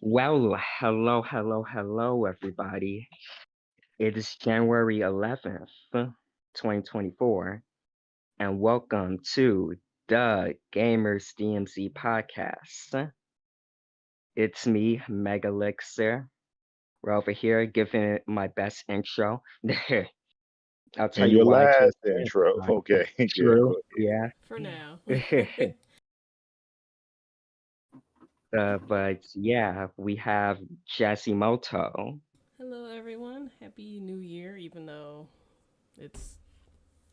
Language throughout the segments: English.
Well, hello, everybody. It is January 11th, 2024, and welcome to the Gamers DMZ podcast. It's me, Megalixir. We're over here giving it my best intro. I'll tell And you your why towards last the end. intro. Okay, yeah, True, go yeah. For now. But yeah, we have Jasimoto. Hello, everyone. Happy New Year, even though it's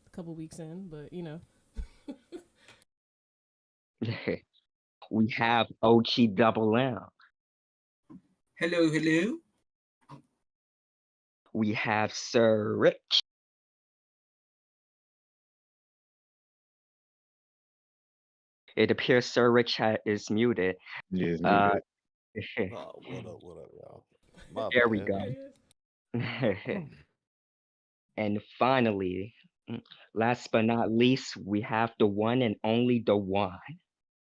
a couple weeks in, but We have OG Double M. Hello, hello. We have Sir Rich. It appears Sir Rich is muted. ahead. Yes, Uh, muted. Oh, what up, y'all? My there we bad. there go. he is. And finally, last but not least, we have the one and only the one.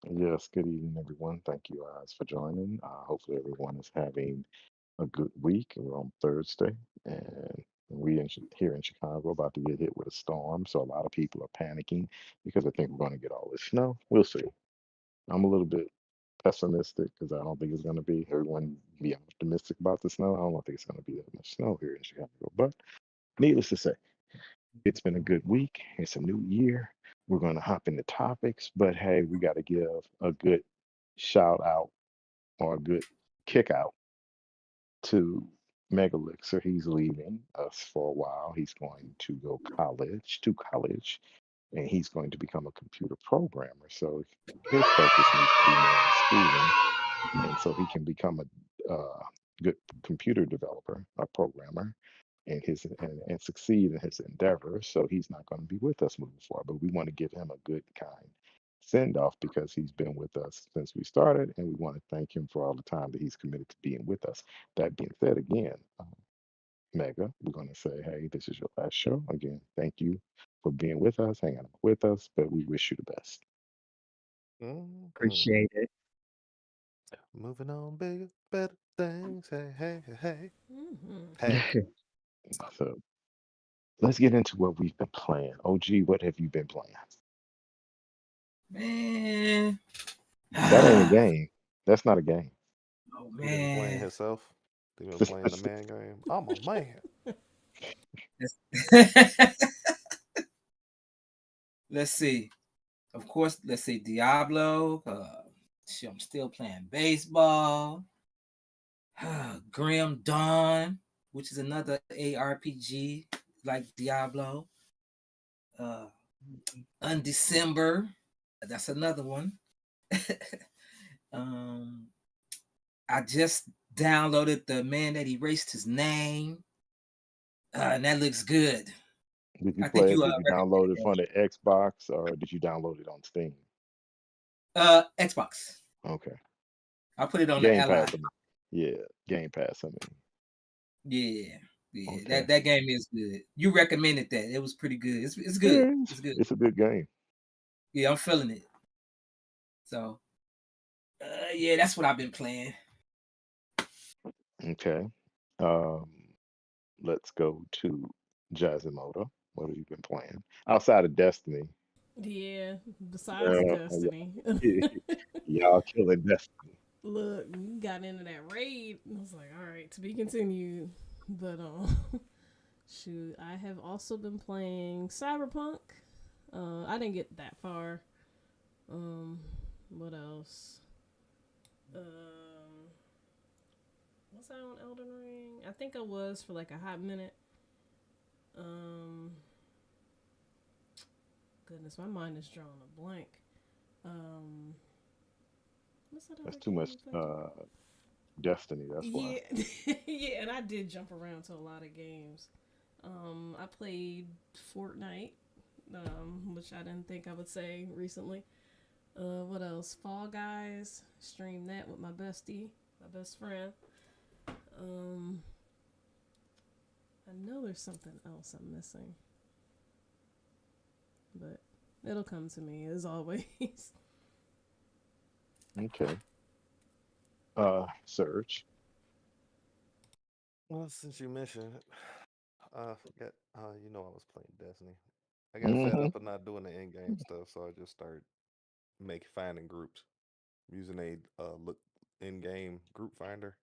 Yes, good evening, everyone. Thank you guys for joining. Hopefully, everyone is having a good week. We're on Thursday, and here in Chicago about to get hit with a storm. So a lot of people are panicking because they think we're going to get all this snow. We'll see. I'm a little bit pessimistic because I don't think it's going to be. Everyone be optimistic about the snow. I don't think it's going to be that much snow here in Chicago. But needless to say, it's been a good week. It's a new year. We're going to hop into topics, but hey, we got to give a good shout out or a good kick out to Megalixer. He's leaving us for a while. He's going to go college, and he's going to become a computer programmer. So his focus needs to be more on schooling, and so he can become a good computer developer, a programmer, and succeed in his endeavors. So he's not going to be with us moving forward. But we want to give him a good kind send off because he's been with us since we started, and we want to thank him for all the time that he's committed to being with us. That being said, again, Mega, we're going to say, hey, this is your last show. Again, thank you for being with us, hanging out with us, but we wish you the best. Mhm. Appreciate it. Moving on, bigger, better things. Hey, hey, hey, hey. hmm Hey. So let's get into what we've been playing. OG, what have you been playing? Man. That ain't a Oh, game. That's not a game. He been playing man. himself. He been playing the man game. I'm a man. Let's see. Of course, let's see. Diablo. I'm still playing baseball. Grim Dawn, which is another ARPG like Diablo. Uh, Undecember. That's another one. um, I just downloaded The Man That Erased His Name. And that looks good. Did you I think play it? you Did you download it from the Xbox or did you download it on Steam? Xbox. Okay. I put it on the Game Ally. Pass. Yeah, Game Pass. I mean, Yeah. okay. That game is good. You recommended that. It was pretty good. It's good. Yeah, It's good. it's a good game. Yeah, I'm feeling it. So yeah, that's what I've been playing. Okay. Um, let's go to Jazimoto. What have you been playing outside of Destiny? Yeah, besides Destiny. Y'all killing Destiny. Look, we got into that raid. I was like, all right, to be continued. But shoot, I have also been playing Cyberpunk. I didn't get that far. Um, what else? Was I on Elden Ring? I think I was for like a hot minute. Um, goodness, my mind is drawing a blank. Um, what's that That's other too game much I played? Destiny. That's why. Yeah, yeah, and I did jump around to a lot of games. I played Fortnite, which I didn't think I would say recently. What else? Fall Guys. Streamed that with my bestie, my best friend. Um, I know there's something else I'm missing, but it'll come to me as always. Okay. Surge. Well, since you mentioned it, I forget. You know, I was playing Destiny. I got fed Hmm. up of not doing the in-game stuff, so I just started finding groups using a look in-game group finder.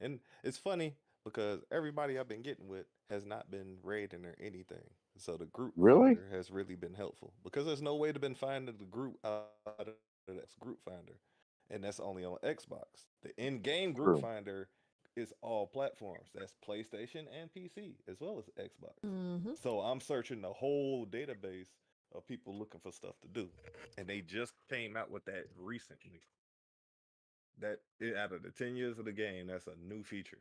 And it's funny because everybody I've been getting with has not been raiding or anything. So the group Really? finder has really been helpful because there's no way to been finding the group out of that group finder. And that's only on Xbox. The in-game group True. finder is all platforms. That's PlayStation and PC as well as Xbox. Mm-hmm. So I'm searching the whole database of people looking for stuff to do. And they just came out with that recently. Out of the 10 years of the game, that's a new feature.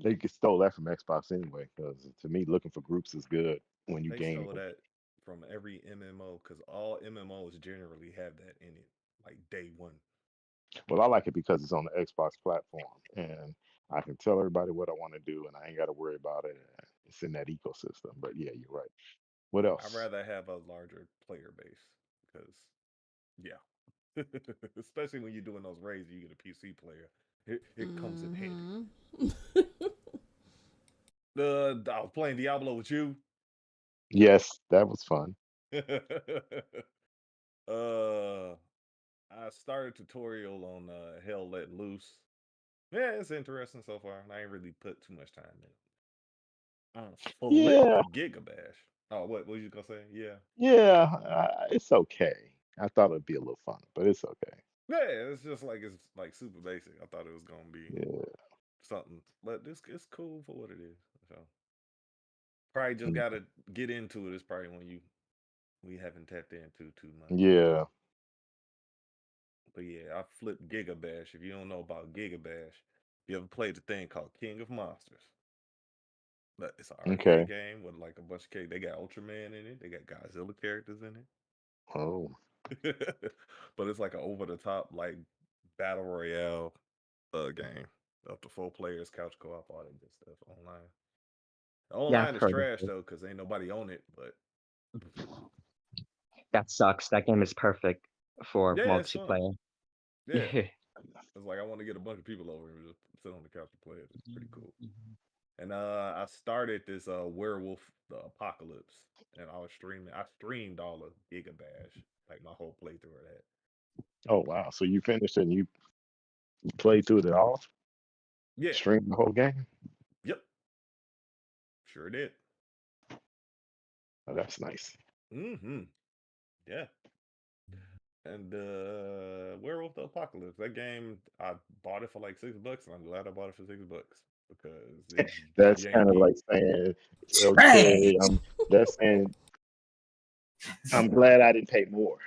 They stole that from Xbox anyway, because to me, looking for groups is good when you They game. stole that from every MMO because all MMOs generally have that in it, like day one. Well, I like it because it's on the Xbox platform, and I can tell everybody what I want to do, and I ain't got to worry about it. And it's in that ecosystem. But yeah, you're right. What I'd else? rather have a larger player base because, yeah, especially when you're doing those raids, you get a PC player. It comes in handy. Mm-hmm. I was playing Diablo with you. Yes, that was fun. uh, I started tutorial on Hell Let Loose. Yeah, it's interesting so far. I ain't really put too much time in it. Flip Yeah, Gigabash. Oh, what was you gonna say? Yeah, yeah, it's okay. I thought it'd be a little fun, but it's okay. yeah. It's like super basic. I thought it was gonna be Yeah, something, but this it's cool for what it is. So probably just mm, gotta get into it. It's probably when we haven't tapped into too much. yeah. But yeah, I flipped Gigabash. If you don't know about Gigabash, you ever played the thing called King of Monsters? But it's an arcade Okay. game with like a bunch of They got Ultraman in it. They got Godzilla characters in Oh, it. But it's like an over the top like battle royale game. Up to 4 players, couch co-op, all that good stuff online. Yeah, I've Online is heard of trash it. though, because ain't nobody on it. But That sucks. That game is perfect for yeah, it's fun. multiplayer. Yeah. It's like I want to get a bunch of people over and just sit on the couch and play it. It's pretty cool. And I started this werewolf the apocalypse, and I was streaming. I streamed all of Gigabash, like my whole playthrough of that. oh wow. So you finished and you played through it all, Yeah, streamed the whole game. yep, sure did. Oh, that's nice. Mm-hmm. Yeah. And Werewolf the Apocalypse. That game, I bought it for like $6, and I'm glad I bought it for $6 because it's That's kind of janky. like saying, okay, Trash. that's saying I'm glad I didn't pay more.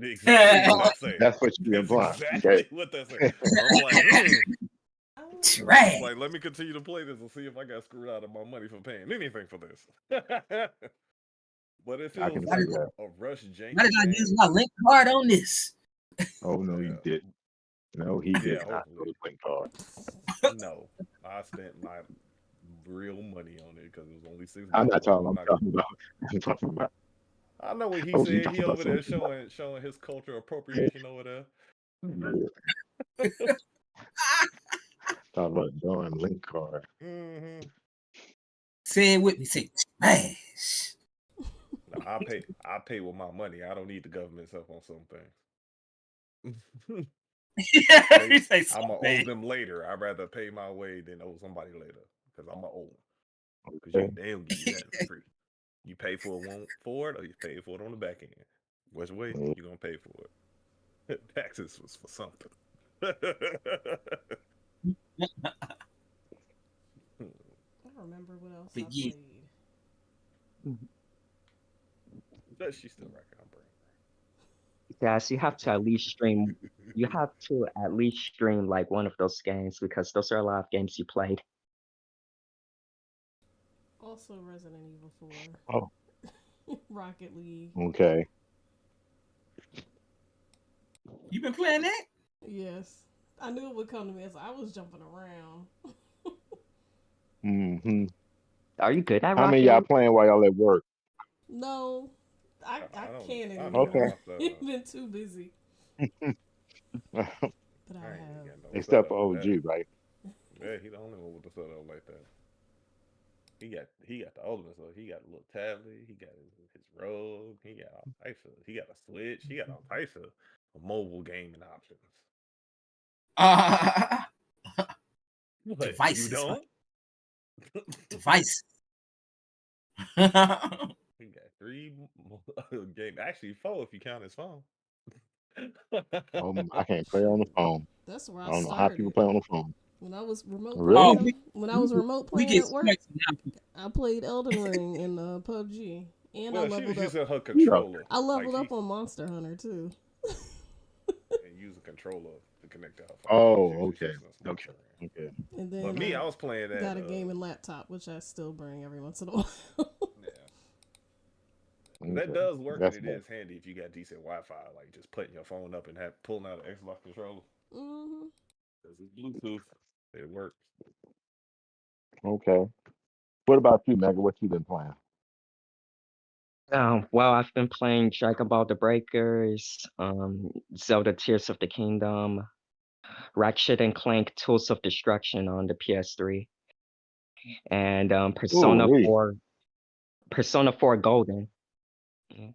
Exactly what that's saying. That's what you're That's implying. Okay. exactly what that's saying. I'm like, it's Trash. like, let me continue to play this and see if I got screwed out of my money for paying anything for this. But it I feels can Why see like did, that. a rush why did janky I use game. my link card on this? Oh no, you Yeah, didn't. No, he did yeah. not go Hopefully, to Link Card. no. I spent my real money on it because it was only six I'm bucks. not So talking. I'm I'm not. talking about. I'm talking about. I know what he Oh, you said. He talking about over there something? showing his culture appropriation over there. Yeah, talking about John Link Card. Mm-hmm. Say it with me. Say trash. No, I pay. I pay with my money. I don't need the government's help on some things. You say I'm gonna owe something. them later. I'd rather pay my way than owe somebody later because I'm gonna owe them. Because Okay. they don't give you that for free. You pay for it, or you pay for it on the back end. Which way Mm, you gonna pay for it? Taxes was for something. I remember what else But I yeah, played. She's still racking her Yes, you have to at least stream. You have to at least stream like one of those games because those are a lot of games you played. Also, Resident Evil 4, oh, Rocket League. okay. you been playing that? Yes, I knew it would come to me as I was jumping around. Hmm. Are you good at How many Rocket y'all League? playing while y'all at work? No, I brain. can't I don't know Okay. anymore. about the. It's been too busy. But I I ain't even have. got no Except setup for for that. OG, right? Yeah, he the only one with the setup like that. He got the ultimate, so he got a little tablet, he got his robe, he got all types of he got a switch, he got all types of mobile gaming options. Uh, What, you devices, huh? don't? Devices. He got three game, actually four if you count his phone. I can't play on the phone. That's where I I don't know how people started. play on the phone. When I was remote Really? Oh, playing, when I was remote we playing get at work, smacks now. I played Elden Ring and PUBG, and I Well, she leveled was up. using her Yeah. controller. I Like leveled she up on Monster Hunter too, and use a controller to connect to her phone. So she was Oh, just okay. using a Okay. smartphone. Okay. and But then me, I I was playing that. got a gaming laptop, which I still bring every once in a while. Yeah, that Okay. does work, and That's it better. is handy if you got decent Wi-Fi. Like just putting your phone up and pulling out an Xbox controller hmm because it's Bluetooth. It works. Okay. What about you, Mega? What you been playing? Well, I've been playing Dragon Ball The Breakers, Zelda Tears of the Kingdom, Ratchet and Clank Tools of Destruction on the PS3, and Ooh, wee. Persona 4 Golden. Yeah.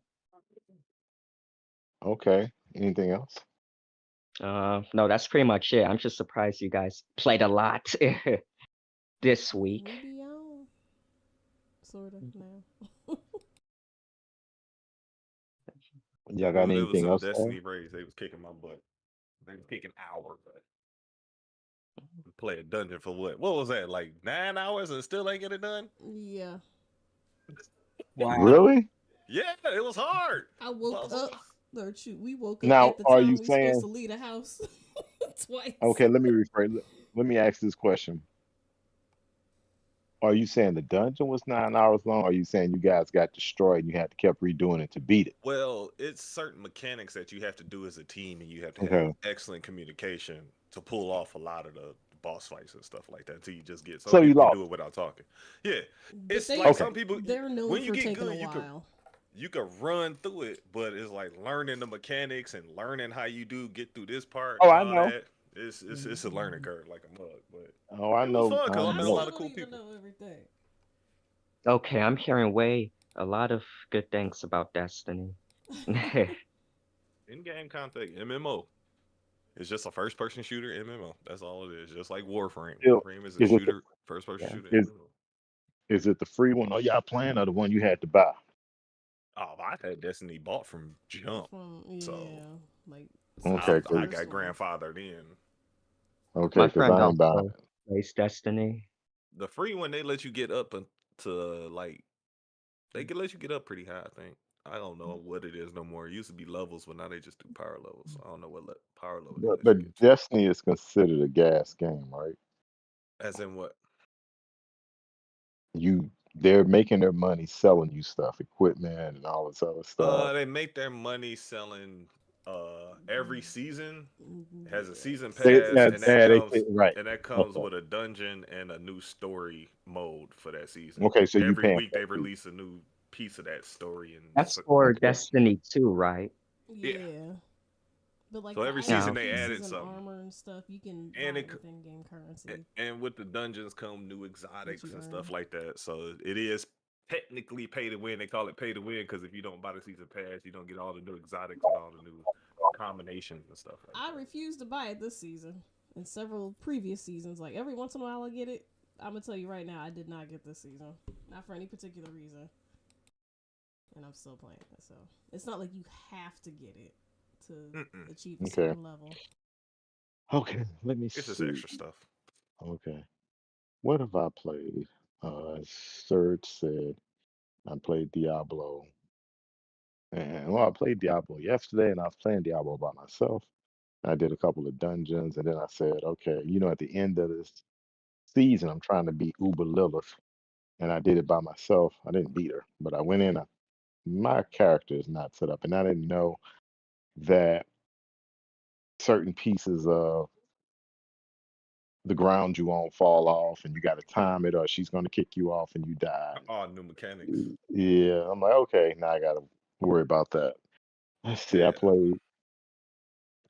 Okay. Anything else? No, that's pretty much it. I'm just surprised you guys played a lot this We week. be on sort of now. Y'all got Ooh, there was anything some else to Destiny raids. They was kicking my butt. They was kicking hour, but play a dungeon for what? What was that? Like 9 hours and still ain't get it done? Yeah, Wow. Really? Yeah, it was hard. I woke Puzzles. up. Or shoot, we woke up Now, at the are you time we supposed to saying, leave the house twice. okay, let me rephrase. Let me ask this question. Are you saying the dungeon was 9 hours long? Or are you saying you guys got destroyed and you had to keep redoing it to beat it? Well, it's certain mechanics that you have to do as a team, and you have to have Okay. excellent communication to pull off a lot of the boss fights and stuff like that. Until you just get some So you people can do lost. it without talking. Yeah, But it's like they Okay. some people. they're known When you for get taking a good, while. you could run through it, but it's like learning the mechanics and learning how you do get through this part Oh, and I all know. that. It's a learning curve like a mug, but Oh, I it was know. fun I because I I met a know. lot still of don't cool even people. know everything. Okay, I'm hearing a lot of good things about Destiny. In-game content MMO. It's just a first-person shooter MMO. That's all it is. Just like Warframe. Still, Warframe is a is it the shooter, first-person Yeah. shooter is MMO. is it the free one? Or y'all playing or the one you had to buy? Oh, I've had Destiny bought from Jump, From so like since Okay, the I cause got first one. grandfathered in. okay, My cause friend I ain't buying also it. plays Destiny. The free one they let you get up to like they can let you get up pretty high. I think I don't know what it is no more. It used to be levels, but now they just do power levels. I don't know what power level they let you get But to. Destiny is considered a gas game, right? As in what? They're making their money selling you stuff, equipment and all this other stuff. They make their money selling every season has a season Yes. They pass yeah, yeah, they say right. and that comes Okay. with a dungeon and a new story mode for that season. Okay, so you Every paying week for they that too. release a new piece of that story and That's for Okay. Destiny 2, right? yeah. Yeah. But like So the every item season No. they pieces added and something. armor and stuff, you can And buy it it with in-game currency and with the dungeons come new that exotics you and stuff earn. like that. So it is technically pay to win. They call it pay to win because if you don't buy the season pass, you don't get all the new exotics and all the new combinations and stuff like I that. refuse to buy it this season. And several previous seasons, like every once in a while I get it. I'm gonna tell you right now, I did not get this season, not for any particular reason, and I'm still playing it. So it's not like you have to get it to Mm-mm. achieve a Okay. certain level. Okay. Let me It's just see. extra stuff. Okay. What have I played? Serge said I played Diablo. And well, I played Diablo yesterday and I was playing Diablo by myself. I did a couple of dungeons and then I said, okay, at the end of this season, I'm trying to beat Uber Lilith. And I did it by myself. I didn't beat her, but I went in. My character is not set up, and I didn't know that certain pieces of the ground you on fall off, and you got to time it, or she's going to kick you off and you die. All new mechanics. Yeah, I'm like, okay, now I got to worry about that. Let's see. I Yeah. played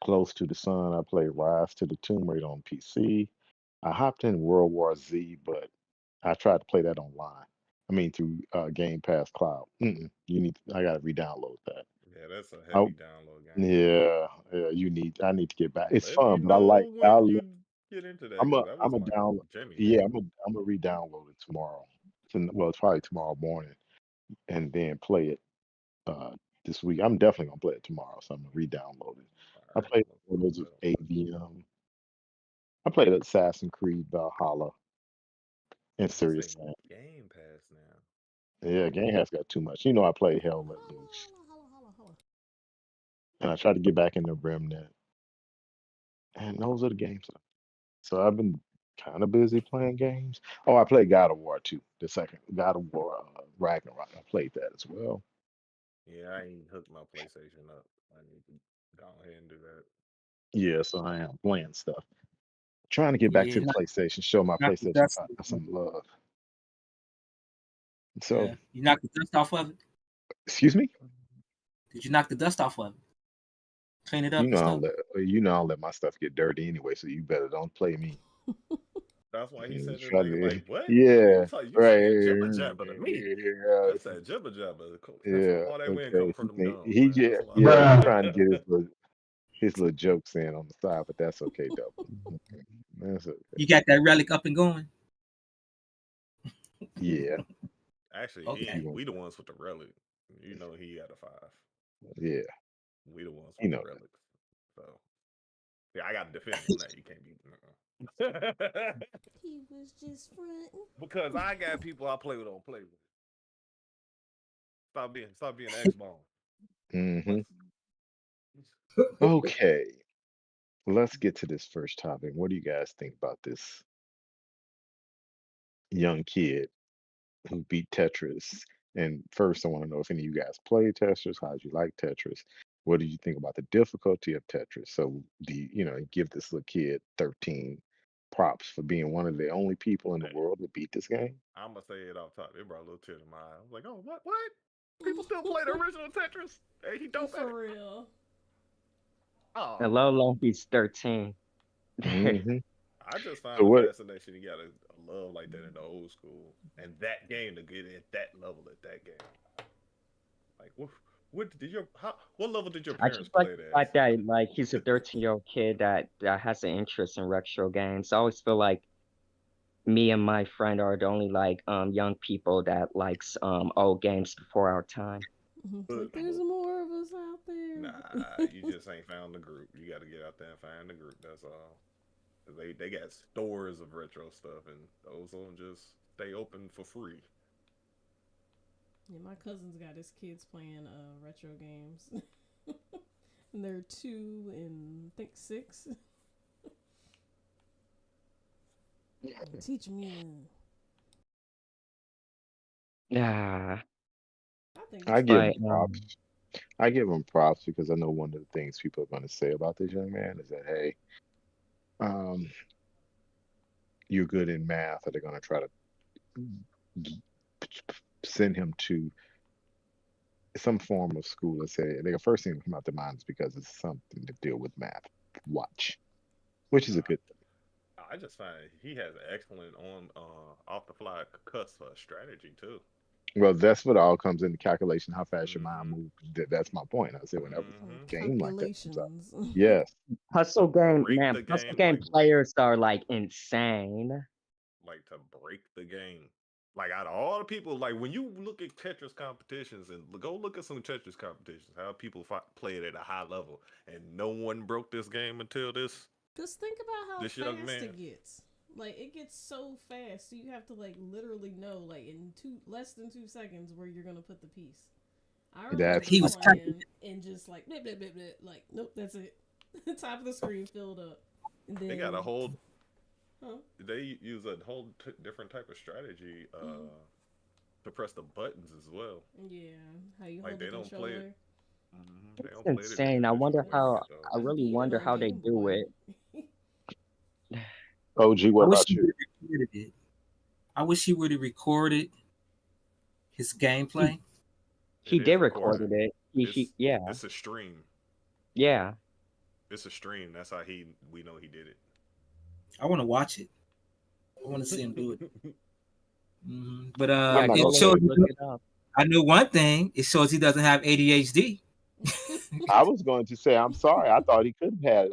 Close to the Sun. I played Rise to the Tomb Raider on PC. I hopped in World War Z, but I tried to play that online. I mean, through Game Pass Cloud. You need. I gotta re-download that. Yeah, that's a Oh, heavy download game. yeah, yeah. You need. I need to get back. It's Let me fun, but I like. know when you get into that I'm a. because that I'm was a my down. Jimmy Yeah, game. I'm a re-download it tomorrow. Well, it's probably tomorrow morning, and then play it uh this week. I'm definitely gonna play it tomorrow, so I'm gonna re-download it. All I right, played I'm gonna Photos of put that AVM. I played Assassin's Creed Valhalla and on. It's Serious a Sam. Game Pass now. Yeah, game has got too much. You know, I played Hell Let Loose, and I tried to get back into Remnant, and those are the games. So I've been kind of busy playing games. Oh, I played God of War too. The second God of War Ragnarok. I played that as well. Yeah, I ain't hooked my PlayStation up. I need to go ahead and do that. Yeah, so I am playing stuff. Trying to get back to Yeah, the PlayStation, show my knock the PlayStation dust. 5 some love. So, Yeah, you knocked the dust off of it. excuse me. Did you knock the dust off of it? Clean it You up and know, stuff. you know, I'll let my stuff get dirty anyway. So you better don't play me. That's why he said his Try name to, like, what? yeah, You saying jibber right, jabber to me. yeah, I said jibber jabber. That's yeah. all that wind Okay, coming from them gums, he man. yeah, That's why. yeah. He's trying to get his little jokes in on the side, but that's okay, double. Okay. That's okay. You got that relic up and going. Yeah, Actually, Okay. want we the that. ones with the relic. You know he got a 5. Yeah, We the ones you with the know that. relics. So yeah, I got to defend him on that. You can't be. He was just fronting. Because I got people I play with don't play with. Stop being X-Bone. Hmm. Okay, let's get to this first topic. What do you guys think about this young kid who beat Tetris? And first, I want to know if any of you guys play Tetris. How did you like Tetris? What did you think about the difficulty of Tetris? So, give this little kid 13 props for being one of the only people in the world to beat this game? I'm gonna say it off top. It brought a little tear to my eye. I was like, oh, what? People still play the original Tetris? Hey, he dope at it. For real. Oh, Lolo, he's 13. Hmm. I just So find the what? fascination you got a love like that in the old school, and that game to get at that level at that game. Like, what level did your I parents just like play it the as? fact that like he's a 13-year-old kid that has an interest in retro games. I always feel like me and my friend are the only like young people that likes old games before our time. Like there's more of us out there. Nah, you just ain't found the group. You got to get out there and find the group. That's all. They got stores of retro stuff, and those will just stay open for free. Yeah, my cousin's got his kids playing retro games. And they're 2 and I think 6. Teach me. Yeah, I think I it's give but him props. I give him props because I know one of the things people are going to say about this young man is that, hey, um, you're good in math, or they're going to try to send him to some form of school and say the first thing that come out their mind is because it's something to deal with math. Watch, which is a good thing. I just find he has an excellent on off the fly cuss strategy too. Well, that's what all comes into calculation, how fast your mind Mm-hmm. moves. That's my point. I said whenever Mm-hmm. a game like that comes out. Calculations. Yes. puzzle game, Break man, the puzzle game game like players are like insane. to break the game. Like out of all the people, like when you look at Tetris competitions and go look at some Tetris competitions, how people play it at a high level, and no one broke this game until this Just think about how young fast man. it gets. Like it gets so fast, so you have to like literally know like in less than 2 seconds where you're gonna put the piece. I remember He was playing typing. and just like blip, blip, blip, blip, like nope, that's it. Top of the screen filled up, and then They got a whole. Huh? They use a whole different type of strategy to press the buttons as well. Yeah, how you Like hold the they don't play controller. it. They It's don't play it in the insane. I wonder traditional way Yes. how. shit though. I really Beat it wonder on how they Game do Boy. it. OG, I what wish about he you? would have recorded it. I wish he would have recorded his gameplay. He It is did recorded. recorded it. He It's yeah, it's a stream. yeah. It's a stream. That's how we know he did it. I want to watch it. I want to see him do it. But Yeah, I'm not it gonna shows. say. look it up. I knew one thing. It shows he doesn't have ADHD. I was going to say, I'm sorry. I thought he could have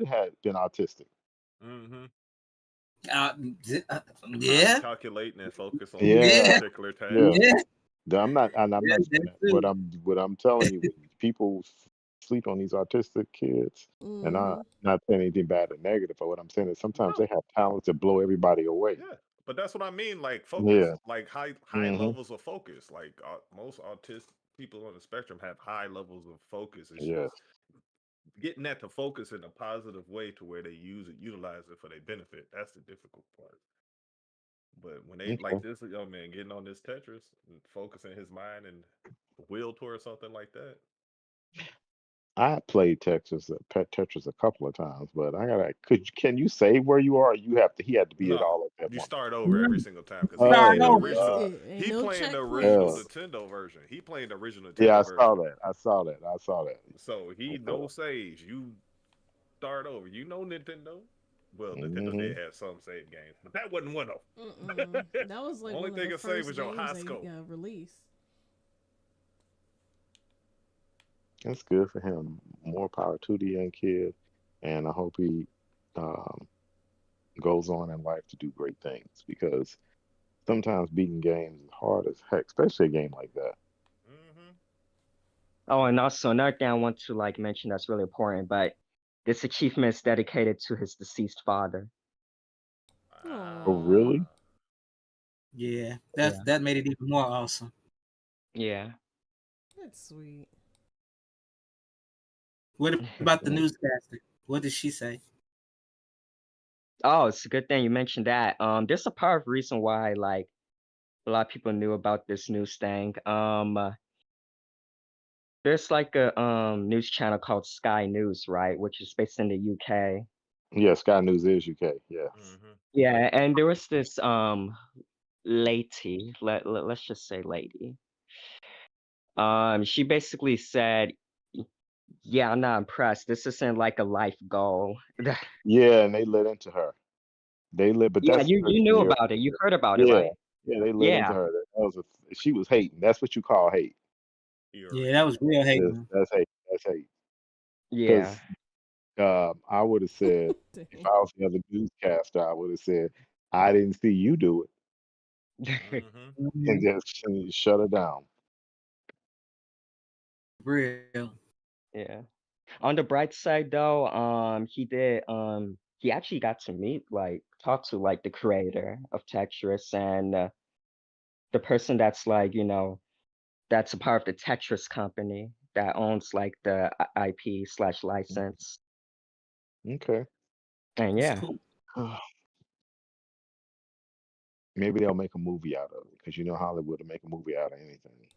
had been autistic. Mm-hmm. Uh, Not yeah, calculating and focus on one Yeah, yeah, particular yeah. task. yeah. I'm not, and I'm not saying That's that. true. What I'm telling you, when people sleep on these autistic kids, and I'm Mm-hmm. not saying anything bad or negative, but what I'm saying is sometimes they No, have talents that blow everybody away. yeah, but that's what I mean. Like focus, Yeah. like high Hmm. levels of focus. Like most autistic people on the spectrum have high levels of focus. It's Yes. just getting that to focus in a positive way to where they utilize it for their benefit. That's the difficult part. But when they like Okay. this young man getting on this Tetris and focusing his mind and will towards something like that, I played Tetris a couple of times, but I gotta. Can you say where you are? You have to. He had to be at no, all at that you one. start over every Mm, single time because he Oh Start playing the my over. That's original. God. it. Ain't He no playing the original Oh. checkpoints. Nintendo version. He playing the original Yeah, I Nintendo saw version. that. I saw that. I saw that. So he Okay. no saves. You start over. You know Nintendo. Well, Nintendo Hmm. did have some save games, but that wasn't one of Mm-mm. them. That was like Only one of thing the it save first was your high games they score. released. That's good for him. More power to the young kid, and I hope he um, goes on in life to do great things because sometimes beating games is hard as heck, especially a game like that. Hmm. Oh, and also another thing I want to like mention that's really important, but this achievement is dedicated to his deceased father. Oh, Aww. really? Ah, Yeah, Yeah. that made it even more awesome. Yeah. That's sweet. What about the Mm. newscaster? What did she say? Oh, it's a good thing you mentioned that. There's a part of reason why like a lot of people knew about this news thing. There's like a news channel called Sky News, right, which is based in the UK. Yeah, Sky News is UK. Yes. hmm Yeah, and there was this lady, let's just say lady. She basically said, "Yeah, I'm not impressed. This isn't like a life goal." Yeah, and they lit into her. They lit, but Yeah, that's you knew 13-year. about it. You heard about it, Yeah, right? yeah, they lit into Yeah, her. She was hating. That's what you call hate. Yeah, Fury. that was real hating. That's hate. That's hate. yeah. Because I would have said if Dang. I was the other newscaster, I would have said I didn't see you do it, Hmm. and Mhm. just shut her down. Real. Yeah. On the bright side though, he actually got to meet like talk to like the creator of Tetris and the person that's like, that's a part of the Tetris company that owns like the IP/license. Okay. And That's yeah. cool. Maybe they'll make a movie out of it because you know Hollywood will make a movie out of anything.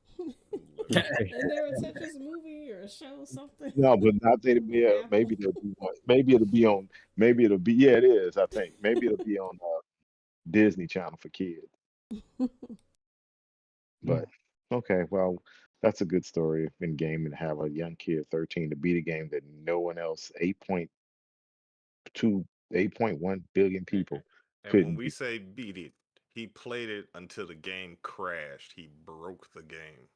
Literally. Ain't there a Tetris movie or a show or something? No, but I think On yeah, Apple. maybe they'll do one. Maybe it'll be on. Maybe it'll be. Yeah, it is. I think maybe it'll be on Disney Channel for kids. But okay, well, that's a good story in game and have a young kid, 13, to beat a game that no one else, 8.2, 8.1 billion And, people and when couldn't we beat. say beat it, he played it until the game crashed. He broke the game.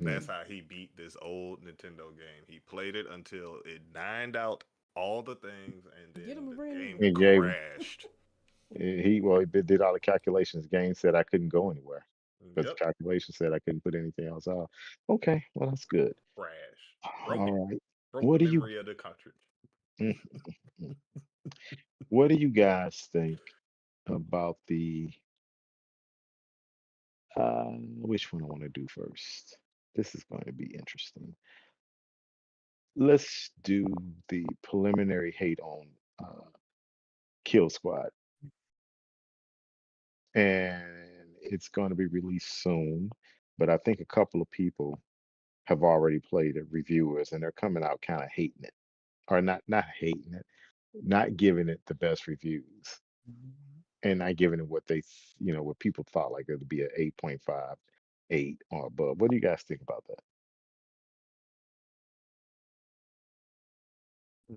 That's Mm. how he beat this old Nintendo game. He played it until it dined out all the things, and Get him then a the brand new game one. He gave. crashed. He did all the calculations. Game said I couldn't go anywhere because the Yep, calculation said I couldn't put anything else out. Okay, well that's good. crash. Broke it. All right. Broke the What do you memory of the cartridge. mm, mm. What do you guys think about the which one I want to do first? This is going to be interesting. Let's do the preliminary hate on Kill Squad, and it's going to be released soon. But I think a couple of people have already played it, reviewers, and they're coming out kind of hating it, or not hating it, not giving it the best reviews, and not giving it what what people thought like it would be a 8.5, 8 or above. What do you guys think about that?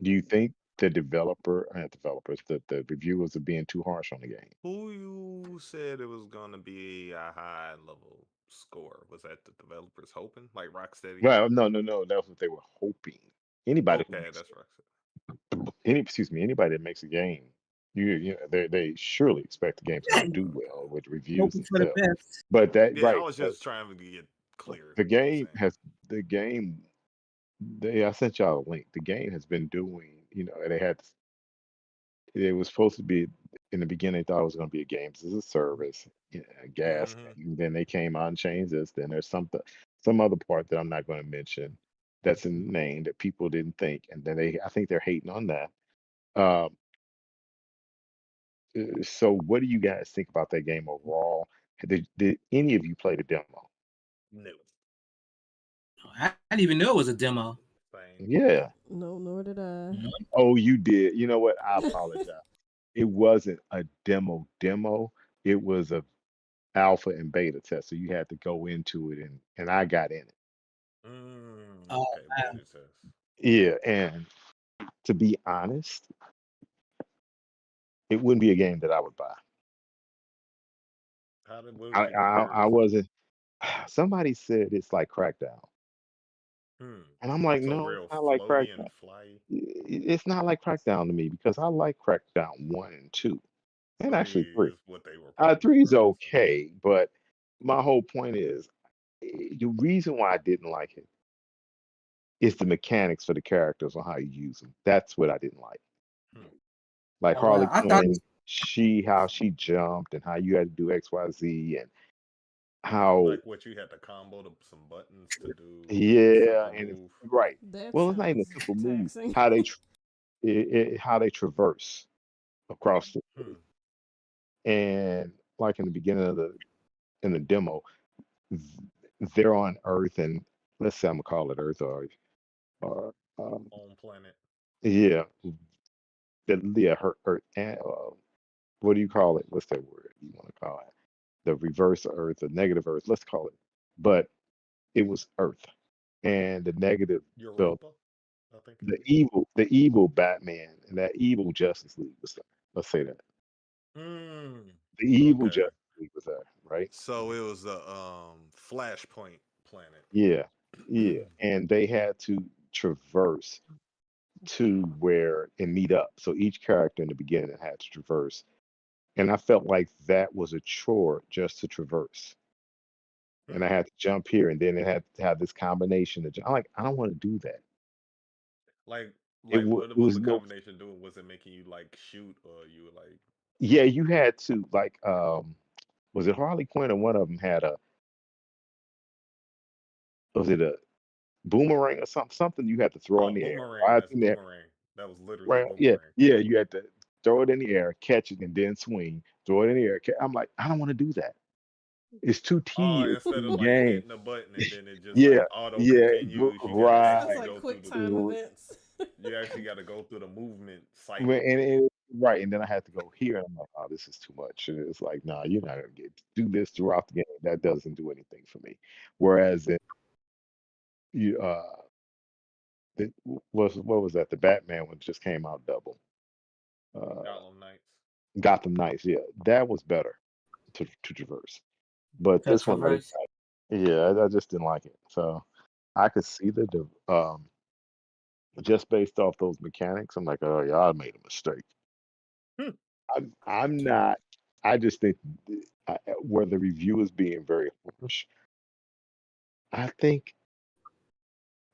Do you think the developers, the reviewers are being too harsh on the game? Who you said it was gonna be a high level score? Was that the developers hoping? Like Rocksteady? Well, no. That's what they were hoping. Anybody who Okay, makes that's Rocksteady. anybody that makes a game, they surely expect the game's going to do well with reviews Hoping and for the stuff. best. But that Yeah, I right, was but just trying to get clear the what you were game saying. has the game. I sent y'all a link. The game has been doing. They had. It was supposed to be in the beginning. They thought it was going to be a games as a service, gas. Mm-hmm. And then they came out and changed this. Then there's some other part that I'm not going to mention. That's in the name that people didn't think, and then I think they're hating on that. Um, so, what do you guys think about that game overall? Did any of you play the demo? No. I didn't even know it was a demo. Same. Yeah. No, nor did I. Oh, you did. You know what? I apologize. It wasn't a demo. It was a alpha and beta test. So you had to go into it, and I got in it. Oh, Okay, wow. beta test. Yeah, and to be honest, it wouldn't be a game that I would buy. What I would you compare I, I it to? wasn't. Somebody said it's like Crackdown, Hmm. and I'm like, So no, real it's not like floaty Crackdown. and flyy. It's not like Crackdown to me because I like Crackdown 1 and 2, and actually Three 3. is what they were probably 3 is referencing. okay, but my whole point is the reason why I didn't like it is the mechanics for the characters on how you use them. That's what I didn't like. Hmm. Like Oh, wow. Harley I thought it Quinn, how she jumped and how you had to do X, Y, Z, and how Like what you had to combo some buttons to do a yeah, simple and it's move. right. That Well, it's not even a sounds simple move. taxing. How they traverse across the Hmm. and like in the beginning of the demo, they're on Earth, and let's say I'm gonna call it Earth or On planet. yeah, her Earth. And, what do you call it? What's that word you want to call it? The reverse Earth, the negative Earth. Let's call it. But it was Earth, and the negative felt Europa, I think it is. the evil Batman and that evil Justice League was there. Let's say that Hmm. the evil Okay. Justice League was there, right? So it was a Flashpoint planet. Yeah, yeah, and they had to traverse to where and meet up. So each character in the beginning had to traverse, and I felt like that was a chore just to traverse. And I Hmm. had to jump here, and then it had to have this combination of. I'm like, I don't want to do that. Like It what was was the no. combination doing? Was it making you like shoot or you were like Yeah, you had to like. Was it Harley Quinn or one of them had a? Was it a boomerang or something? Something you had to throw in oh the air, boomerang? right That's in there, boomerang. That was literally right? Yeah, boomerang. yeah. You had to throw it in the air, catch it, and then swing. Throw it in the air. I'm like, I don't want to do that. It's too Oh, tedious instead in of the like game. hitting a button and then it just Yeah, like auto yeah, continues, you gotta Sounds actually right. like go through quick the time events. you actually gotta go through the movement Well, cycle. right, and then I had to go here, and I'm like, "Oh, this is too much." And it's like, "Nah, you're not gonna do this throughout the game. That doesn't do anything for me." Whereas you, what was that? The Batman one just came out double. Uh, Gotham Knights. Gotham Knights, yeah, that was better to traverse. But that this one, traverse. yeah, I just didn't like it. So I could see just based off those mechanics, I'm like, "Oh, y'all made a mistake." Hmm. I'm not. I just think where the review is being very harsh. I think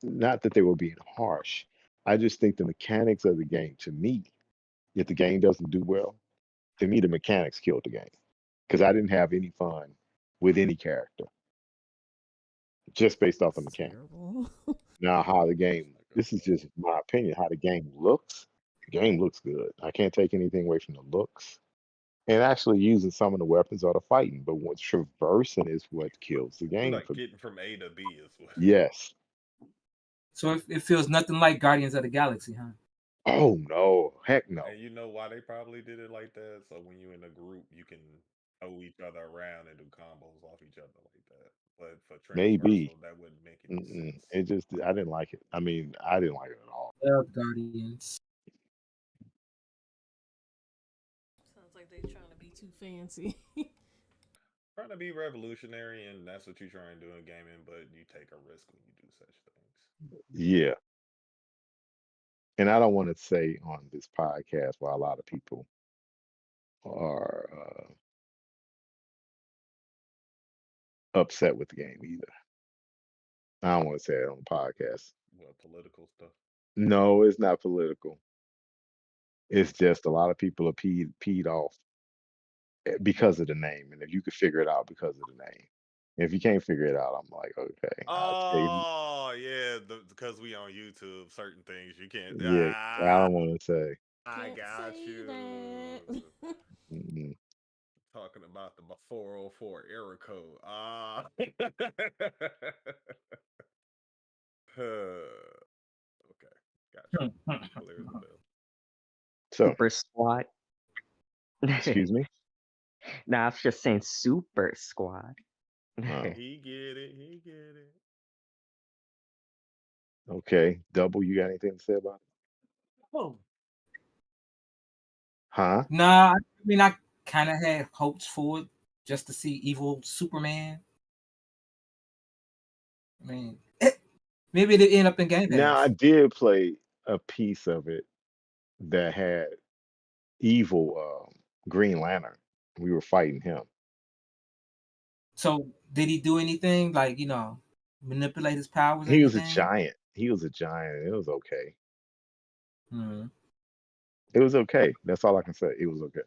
not that they were being harsh. I just think the mechanics of the game, to me, if the game doesn't do well, to me the mechanics killed the game because I didn't have any fun with any character just based off the It's mechanics. terrible. Now, how the That's game. not good This is just my opinion. How the game looks. The game looks good. I can't take anything away from the looks. And actually using some of the weapons are the fighting, but what's traversing is what kills the game like for me. getting from A to B is what. Yes. So it feels nothing like Guardians of the Galaxy, huh? Oh no, heck no. And you know why they probably did it like that? So when you're in a group, you can throw each other around and do combos off each other like that. But for Maybe. transversal, that wouldn't make any sense. It just I didn't like it. I mean, I didn't like it at all. Guardians. Sounds like they trying to be too fancy. Trying to be revolutionary, and that's what you try and do in gaming, but you take a risk when you do such things. Yeah. And I don't want to say on this podcast why a lot of people are upset with the game either. I don't want to say it on the podcast. What political stuff? No, it's not political. It's just a lot of people are peed off because of the name, and if you could figure it out because of the name. If you can't figure it out, I'm like, okay, I'll tell you. Oh yeah, because we on YouTube, certain things you can't. Yeah, I don't want to say. I Can't got say you. that. Mm-mm. Talking about the 404 error code. Okay, gotcha. Clear as a bell. So, Super Squad. excuse me. Nah, I was just saying Super Squad. Oh, He get it. He get it. okay. Double, you got anything to say about it? Oh. Huh? Nah, I mean, I kind of had hopes for it just to see evil Superman. I mean, maybe it end up in Game Now, I Pass. did play a piece of it that had evil Green Lantern. We were fighting him. So, did he do anything like manipulate his powers or He was a anything? giant. He was a giant. It was okay. Hmm. It was okay. That's all I can say. It was okay.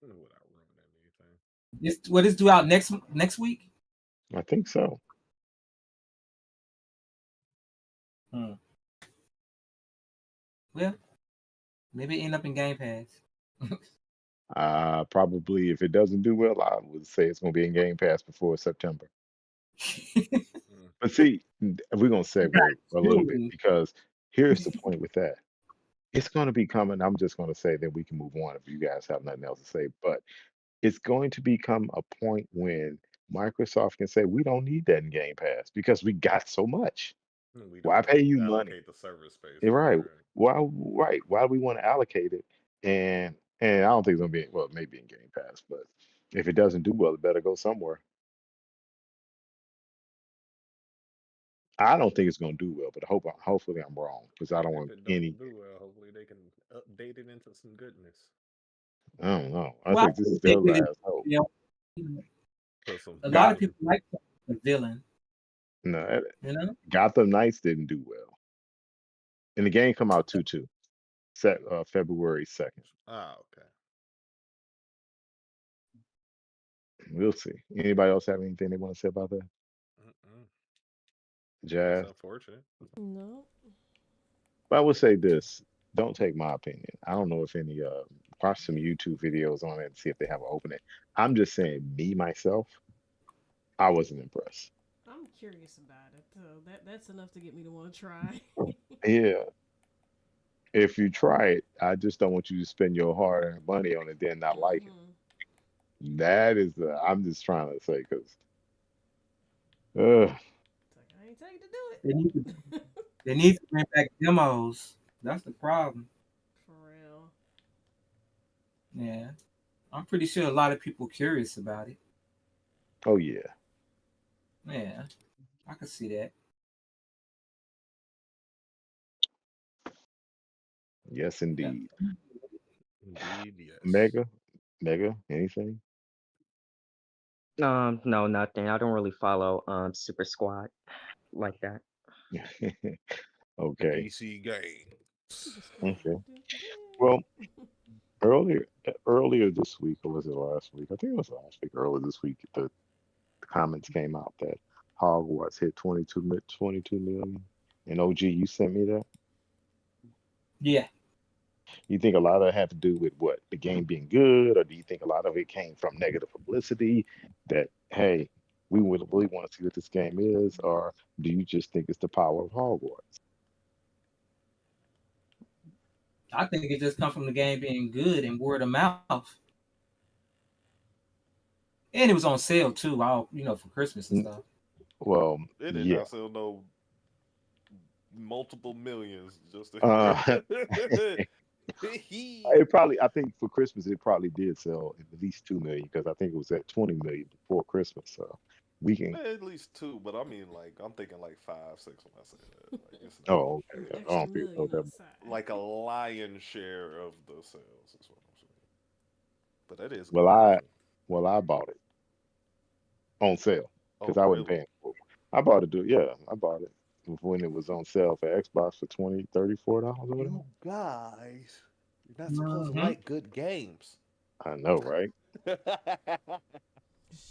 Without ruining anything. What is due out next week? I think so. Hmm. Well, maybe it end up in Game Pass. Probably if it doesn't do well, I would say it's going to be in Game Pass before September. But see, we're going to segue a little bit because here's the point with that. It's going to be coming. I'm just going to say that we can move on if you guys have nothing else to say. But it's going to become a point when Microsoft can say, we don't need that in Game Pass because we got so much. We Why don't pay you money? allocate the server space Yeah, for right. it. Why do we want to allocate it? And I don't think it's gonna be well, maybe in Game Pass, but if it doesn't do well, it better go somewhere. I don't think it's gonna do well, but hopefully I'm wrong because I don't If want it any. don't do well, hopefully they can update it into some goodness. I don't know. I Well, think this is they their did it, last hope. Put some a lot of Got people like the villain. no, Gotham Knights didn't do well, and the game come out 2/2, February 2nd. Ah, okay. We'll see. Anybody else have anything they want to say about that? That's Jazz. unfortunate. No. But I would say this. Don't take my opinion. I don't know if any watch some YouTube videos on it and see if they have an opening. I'm just saying, me myself, I wasn't impressed. I'm curious about it, so that's enough to get me to want to try. Yeah. If you try it, I just don't want you to spend your hard-earned money on it then not like it. Mhm. That is I'm just trying to say because It's like I ain't tell you to They do need to, it. they need to bring back demos. That's the problem. For real. Yeah, I'm pretty sure a lot of people curious about it. oh yeah. Yeah, I can see that. Yes indeed. Indeed, yes. Mega, anything? No, nothing. I don't really follow Super Squad like that. The Okay. DC games. Super Squad. Okay. Well, earlier this week, or was it last week? I think it was last week. Earlier this week, the comments came out that Hogwarts hit 22 million. And OG, you sent me that. Yeah, You think a lot of it had to do with what the game being good, or do you think a lot of it came from negative publicity? That hey, we would really want to see what this game is, or do you just think it's the power of Hogwarts? I think it just come from the game being good and word of mouth. And it was on sale too, all for Christmas and stuff. Well, It did yeah. not sell no multiple millions just to. It probably. I think for Christmas it probably did sell at least 2 million because I think it was at 20 million before Christmas. So we can. At least two, but I mean, like, I'm thinking like 5, 6 when I say that. Like, it's not Oh, okay. I Extra don't think so. million That. on the side. like a lion's share of the sales, is what I'm saying. But that is Well, good though. I bought it on sale Oh, because I wasn't really? paying for it. I bought it. Yeah, I bought it when it was on sale for Xbox for $20, $34 or whatever. You guys, you're not supposed to Mm-hmm. like good games. I know, right?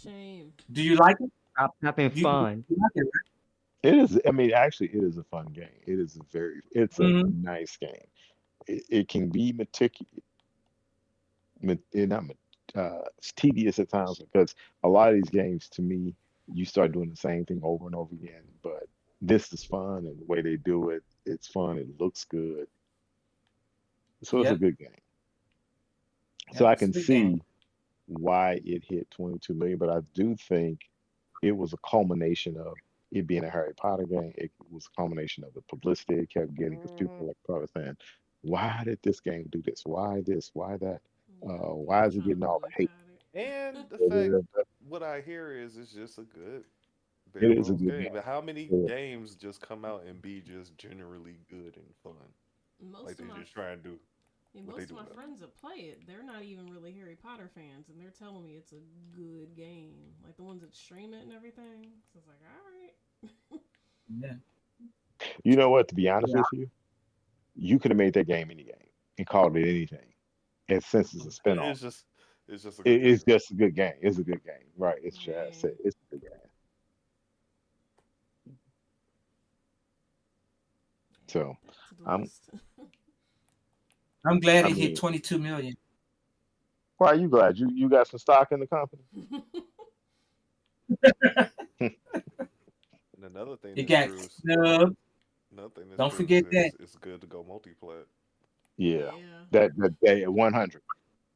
Shame. Do you like it? Stop having Do you fun. like it? It is. I mean, actually, it is a fun game. It's a Mm-hmm. nice game. It can be meticulous, not it's tedious at times because a lot of these games, to me, you start doing the same thing over and over again. But this is fun, and the way they do it, it's fun. It looks good, so it's a Yep. good game. So Yep. I It's a can good game. see why it hit 22 million, but I do think it was a culmination of it being a Harry Potter game. It was a culmination of the publicity it kept getting because people Mhm. were like probably saying, "Why did this game do this? Why this? Why that? Yeah, Why is it trying to getting all the hate?" boycott it. And the fact, It what I hear is it's just a good, bare is a bones good game. But how many game. games just come out and be just generally good and fun? Like Most they of my just try and do yeah, what they most of do my with it. friends that play it, they're not even really Harry Potter fans, and they're telling me it's a good game. Like the ones that stream it and everything. So it's like, all right. Yeah. You know what? To be honest Yeah. with you, you could have made that game any game and called it anything. And since it's a spinoff, It's just, it's just a good game. it's just a good game. It's a good game, right? It's just Man, it's a good game. yeah, So add that to the I'm. list. I'm glad I it hit mean, 22 million. why are you glad you got some stock in the company? And another thing It that's got true is snubbed. another thing that's Don't true is forget that. it's good to go multiplat. Yeah, Yeah. that 100.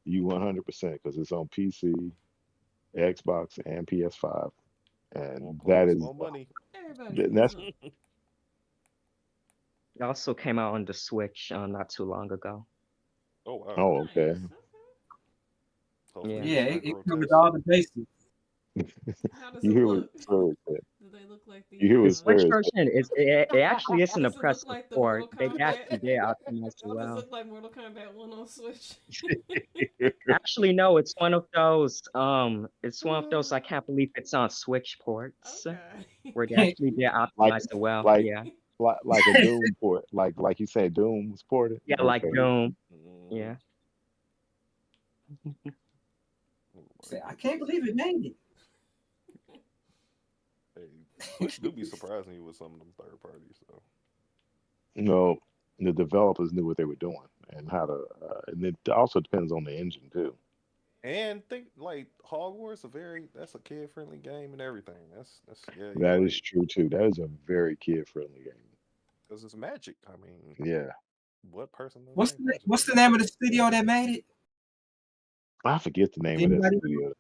You 100% because it's on PC, Xbox, and PS5, More and that players, is more money. Everybody wins, that's huh? It also came out on the Switch not too long ago. Oh wow. oh okay. Nice. Okay. Hopefully Yeah. Yeah, it's not it covered grotesque. all the bases. How does You it hear what look? Sir said. Do they look like You the hear The what Switch Sir said. version it actually is an Does it look impressive like the port. Mortal They actually Kombat? did optimize it Does this well. look like Mortal Kombat 1 on Switch? Actually, no, it's one of those I can't believe it's on Switch ports Okay. where they actually did like optimize it well. like Yeah. like a Doom port, like you said, Doom was ported. Yeah, like Okay, Doom. Mhm. Yeah. Oh my Say, I can't goodness. believe it made it. Hey, Switch do be surprising you with some of them third parties. So no, the developers knew what they were doing and how to, and it also depends on the engine too. and think like Hogwarts, that's a kid friendly game and everything. That's yeah, you're That is right. true too. That is a very kid friendly game. Because it's magic. I mean, Yeah, what person doesn't What's like the magic? what's the name of the studio that made it? I forget the name of that Anybody? studio.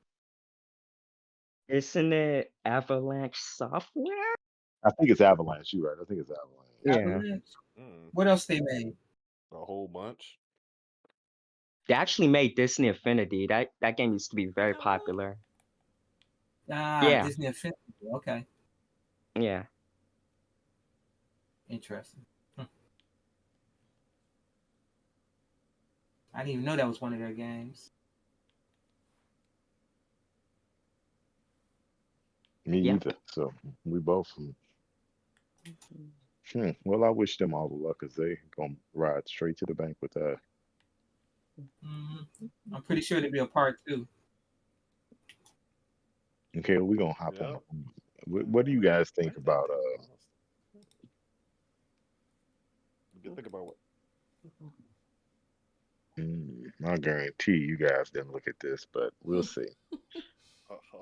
Isn't it Avalanche Software? I think it's Avalanche. You're right. I think it's Avalanche. Yeah. Avalanche? Mm, What else they made? a whole bunch. They actually made Disney Infinity. That game used to be very Oh, really? popular. Ah, Yeah. Disney Infinity. Okay, Yeah. interesting. I didn't even know that was one of their games. Me Yeah. either. So we both. Well, I wish them all the luck because they gonna ride straight to the bank with that. I'm pretty sure there'll be a part 2. Okay, we gonna hop Yeah. on. What do you guys think When did that about? come out? You think about what? I guarantee you guys didn't look at this, but we'll see. Uh-huh.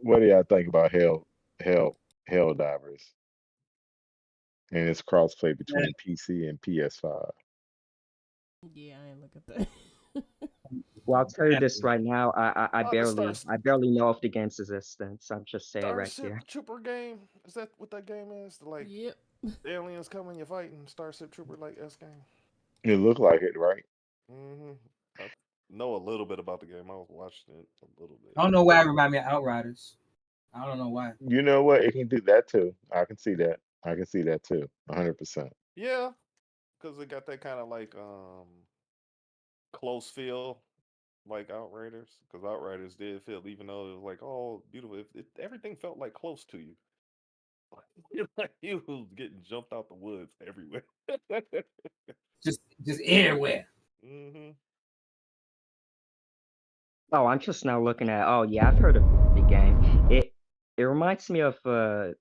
What do y'all think about Helldivers and its crossplay Yeah. between PC and PS5? Yeah, I ain't look at that. Well, I'll tell you this Definitely. right now. The I barely know of the game's existence. I'm just saying right Starship here. Trooper game. Is that what that game is? The, like Yep. aliens coming, you fighting Starship Trooper like S game. It looked like it, right? Mm-hmm. I know a little bit about the game. I was watching it a little bit. I don't know why it remind me of Outriders. I don't know why. You know what? It can do that too. I can see that. I can see that too. 100%. Yeah, because it got that kind of like close feel, like Outriders. Because Outriders did feel, even though it was like all beautiful, everything felt like close to you. Like you was getting jumped out the woods everywhere. Just everywhere. hmm Oh, I'm just now looking at. Oh yeah, I've heard of the game. It reminds me of a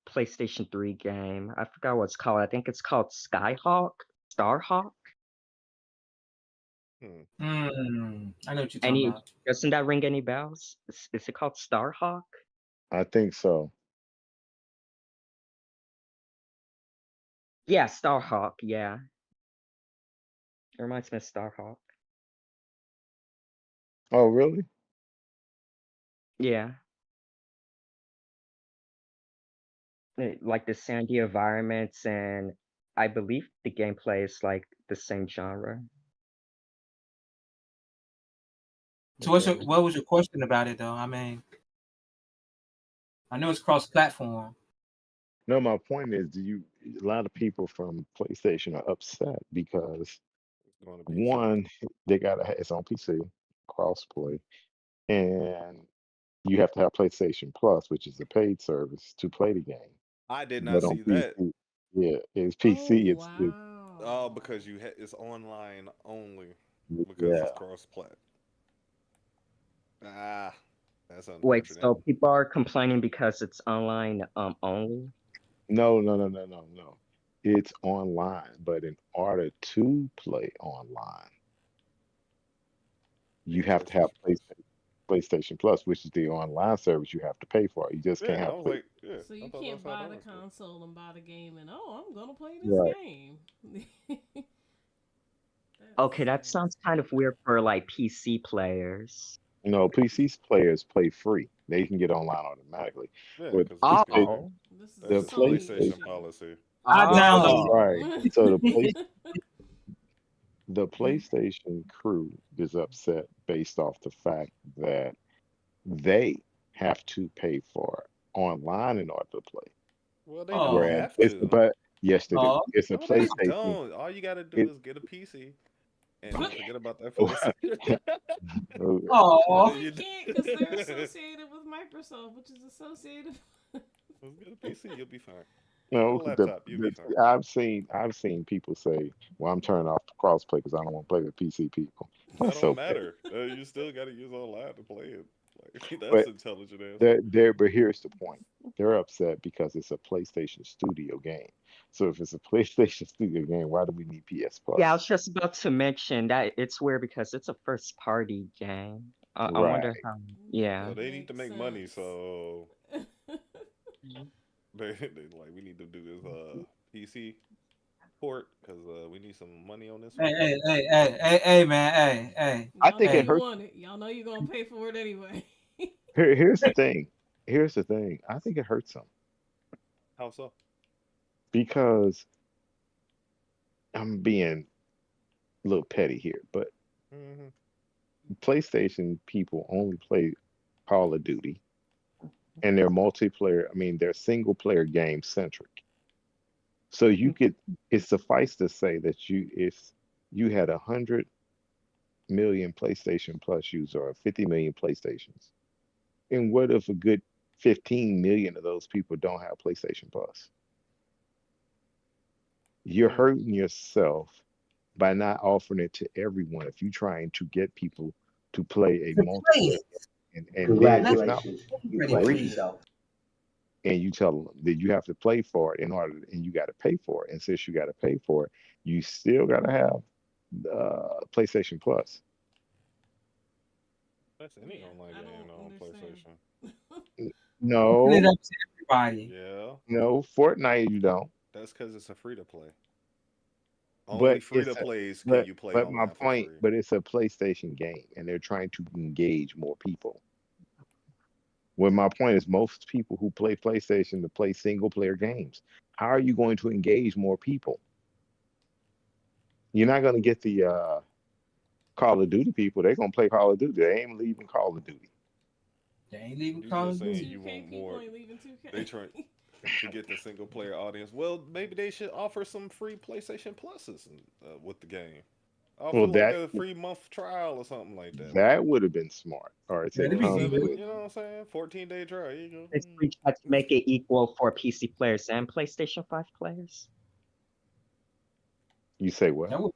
PlayStation 3 game. I forgot what it's called. I think it's called Skyhawk, Starhawk. Hmm. I know what you're talking Any about. doesn't that ring any bells? Is it called Starhawk? I think so. Yeah, Starhawk. Yeah, it reminds me of Starhawk. Oh, really? Yeah, like the sandy environments, and I believe the gameplay is like the same genre. So Okay. what was your question about it though? I mean, I know it's cross-platform. No, my point is, a lot of people from PlayStation are upset because It's going to PC. one, it's on PC, crossplay, and you have to have PlayStation Plus, which is a paid service to play the game. I did not But on see that. PC, yeah, it's Oh PC. It's Oh, wow. because it's online only because yeah. it's cross plat. Ah, that's Wait, unfortunate. so people are complaining because it's online only? No, no, no, no, no, no. It's online, but in order to play online, you Beats have to have Tetris. PlayStation Plus, which is the online service you have to pay for. You just can't Yeah, I have was play. like, yeah, So I you thought can't that's how buy that the was. console and buy the game and oh, I'm gonna play this Right. game. That's Okay, that so sounds kind of weird for like PC players. No, PC players play free. They can get online automatically. Yeah, But because it's PlayStation, bigger. Oh, this is a That's the just Sony PlayStation, PlayStation issue. policy. I downloaded oh, right. So the it. PlayStation crew is upset based off the fact that they have to pay for online in order to play. Well, they don't Oh, Whereas have it's to. but yes they do. oh, It's a No, they PlayStation. don't. All you got to do It is get a PC and forget about that PlayStation. No, oh. they can't because they're associated with Microsoft, which is associated. Just get a PC, you'll be fine. Get a no, laptop, you'll be fine. I've seen people say, "Well, I'm turning off the crossplay because I don't want to play with PC people." That That's don't okay. matter. You still got to use online to play it. Like that's But intelligent answer. but here's the point. They're upset because it's a PlayStation Studio game. So if it's a PlayStation Studio game, why do we need PS yeah, I Plus? was just about to mention that it's weird because it's a first party game. I wonder Right. how. That Yeah. Well, would they need to make make money, sense. so they like we need to do this PC port because we need some money on this one. Hey, man, hey. I Y'all think know it Hey, you hurts. want it. Y'all know you're gonna pay for it anyway. Here's the thing. Here's the thing. I think it hurts them How so? because I'm being a little petty here, but hmm PlayStation people only play Call of Duty and they're multiplayer. I mean, they're single player game centric. So you could, it suffice to say that if you had 100 million PlayStation Plus users or 50 million PlayStations, and what if a good 15 million of those people don't have PlayStation Plus? You're Mm. hurting yourself by not offering it to everyone if you're trying to get people to play a to play multiplayer it. and then Not it's not Congratulations, you ready played free yourself. and you tell them that you have to play for it in order and you got to pay for it and since you got to pay for it you still got to have PlayStation Plus. That's any Yeah, online I game don't on understand. PlayStation. Open it No, up to everybody. Yeah, no, Fortnite you don't. that's because it's a free to play. Only but free to it's a plays can you play my online for point, free. but it's a PlayStation game, and they're trying to engage more people. Well, my point is, most people who play PlayStation to play single player games. How are you going to engage more people? You're not going to get the Call of Duty people. They're going to play Call of Duty. They ain't leaving Call of Duty. They ain't leaving You Call just of saying Duty. you 2K want people more. ain't leaving They 2K. try to get the single player audience. Well, maybe they should offer some free PlayStation Pluses with the game. Offer Well, like a free month trial or something like that. Like that would have been smart. Or say That'd or be come seven, with. good. you know what I'm saying? 14-day trial. Here you go. They screenshot to make it equal for PC players and PlayStation 5 players. You say what? That would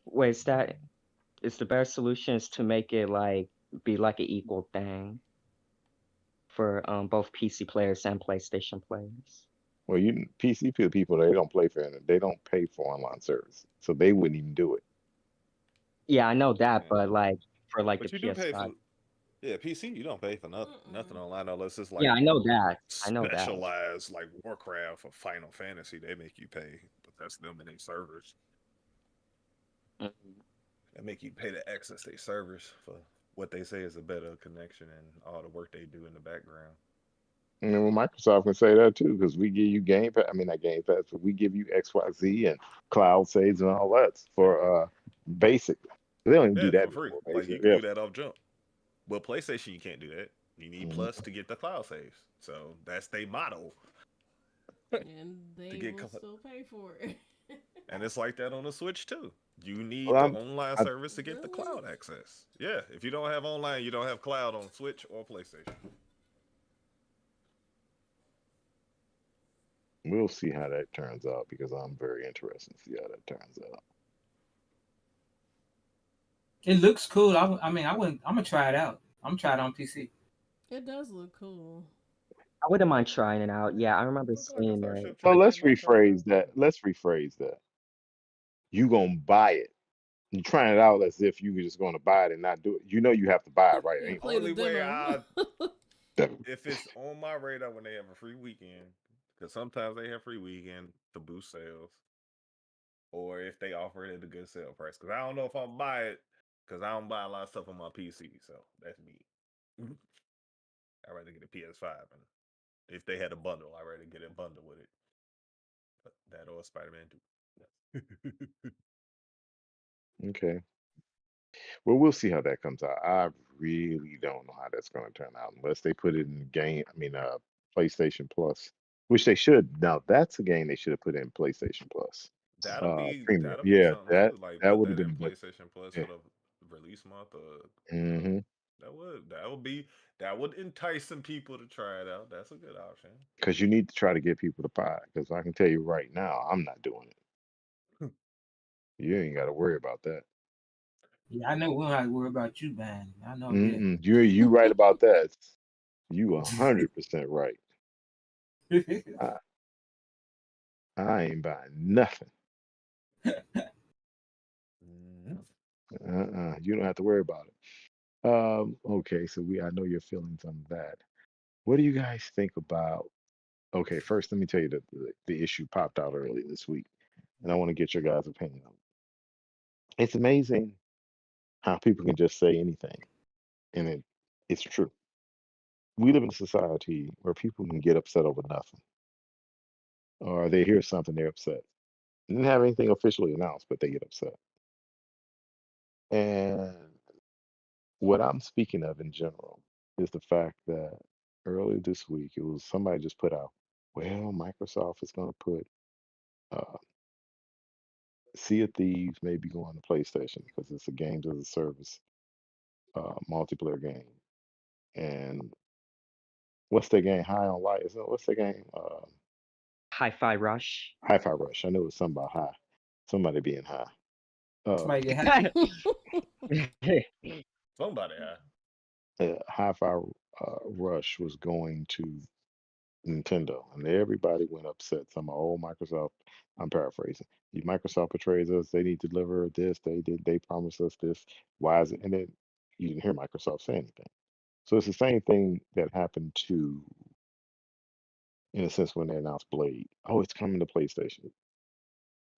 Wait, is the better solution is to make it like be like an equal thing for both PC players and PlayStation players. Well, you PC people, they don't play for it. They don't pay for online service, so they wouldn't even do it. Yeah, I know that, Yeah. but like for like the But you do pay for PS5. PC. You don't pay for nothing Mm-mm. online unless it's Yeah, like I know that. I know that. specialized like Warcraft or Final Fantasy. They make you pay, but that's them and their servers. Mhm. They make you pay to access their servers for what they say is a better connection and all the work they do in the background. And then Microsoft can say that too, because we give you Game Pass. I mean, not Game Pass, but we give you XYZ and cloud saves and all that Yeah, for basic. They don't even do yeah, that for free. anymore. Like you Basic, can yeah. do that off jump. Well, PlayStation you can't do that. You need Plus Mhm. to get the cloud saves. So that's their motto And to they get. will still pay for it. And it's like that on the Switch too. You need Well, the online I, service to get the Really? cloud access. Yeah, if you don't have online, you don't have cloud on Switch or PlayStation. we'll see how that turns out because I'm very interested to see how that turns out. It looks cool. I mean, I wouldn't. I'm gonna try it out. I'm gonna try it on PC. It does look cool. I wouldn't mind trying it out. Yeah, I remember Look like a seeing it. Starship So Trooper. let's You might try it out. rephrase that. Let's rephrase that. You gonna buy it. You trying it out as if you were just gonna buy it and not do it. You know you have to buy it, right? Yeah, Ain't play the Only way demo. I, that- if it's on my radar when they have a free weekend, because sometimes they have free weekend to boost sales, or if they offer it at a good sale price. Because I don't know if I'll buy it, because I don't buy a lot of stuff on my PC. So that's me. I'd rather get a PS5, and if they had a bundle, I'd rather get a bundle with it. But that or Spider Man 2. Okay. Well, we'll see how that comes out. I really don't know how that's going to turn out unless they put it in the game. I mean, PlayStation Plus, which they should. Now that's a game they should have put in PlayStation Plus. Premium. That'll be Yeah, something that too. Like that put would have that in been good. PlayStation Plus Yeah. for the release month. Mm-hmm. That would entice some people to try it out. That's a good option. Because you need to try to get people to buy it. Because I can tell you right now, I'm not doing it. You ain't got to worry about that. Yeah, I know we don't have to worry about you, man. I know that. Mm-mm. You right about that. You 100% right. I, I ain't buying nothing. Mhm. You don't have to worry about it. Okay, so I know your feelings on that. What do you guys think about? Okay, first let me tell you the issue popped out early this week, and I want to get your guys' opinion on it. It's amazing how people can just say anything, and it's true. We live in a society where people can get upset over nothing, or they hear something, they're upset. They didn't have anything officially announced, but they get upset. And what I'm speaking of in general is the fact that earlier this week, it was somebody just put out, well, Microsoft is going to put uh, Sea of Thieves maybe go on the PlayStation because it's a games as a service multiplayer game. And what's their game? High on Life? Is it, what's their game? Hi-Fi Rush. Hi-Fi Rush. I knew it was something about high. Somebody being high. Somebody get Somebody, huh? Hi-Fi Rush was going to Nintendo, and everybody went upset. Some old Microsoft. I'm paraphrasing. Microsoft betrays us. They need to deliver this. They did. They promised us this. Why is it? And then you didn't hear Microsoft say anything. So it's the same thing that happened to, in a sense, when they announced Blade. Oh, it's coming to PlayStation.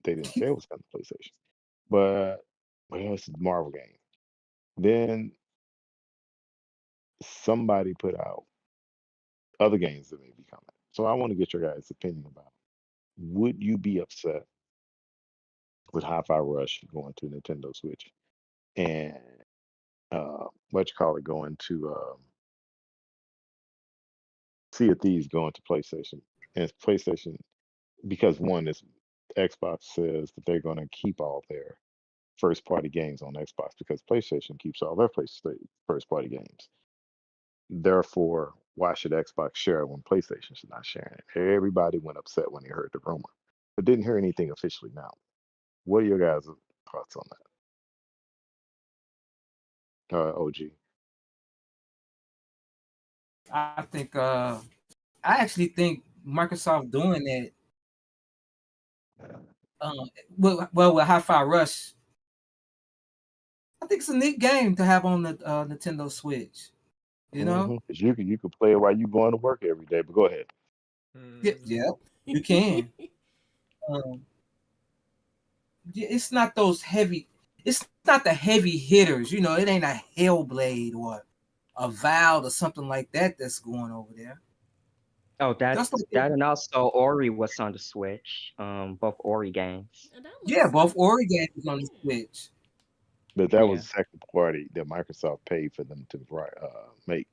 they didn't say it was coming to PlayStation. But well, it's a Marvel game. Then somebody put out other games that may be coming. So I want to get your guys' opinion about, would you be upset with Hi-Fi Rush going to Nintendo Switch and what you call it going to Sea of Thieves going to PlayStation? And it's PlayStation because one is Xbox says that they're going to keep all their first party games on Xbox because PlayStation keeps all their first party games. Therefore, why should Xbox share it when PlayStation should not share it? Everybody went upset when they heard the rumor, but didn't hear anything officially now. What are your guys' thoughts on that? OG. I think I actually think Microsoft doing that. Well, with Hi-Fi Rush, I think it's a neat game to have on the Nintendo Switch. You know, Because you can play it while you going to work every day. But go ahead. yeah, you can. Yeah, it's not those heavy. It's not the heavy hitters. You know, it ain't a Hellblade or a Valve or something like that that's going over there. Oh, That's like that and also Ori was on the Switch. Both Ori games. And that yeah, looks both Ori games on the Switch. But that Yeah. was the second party that Microsoft paid for them to make.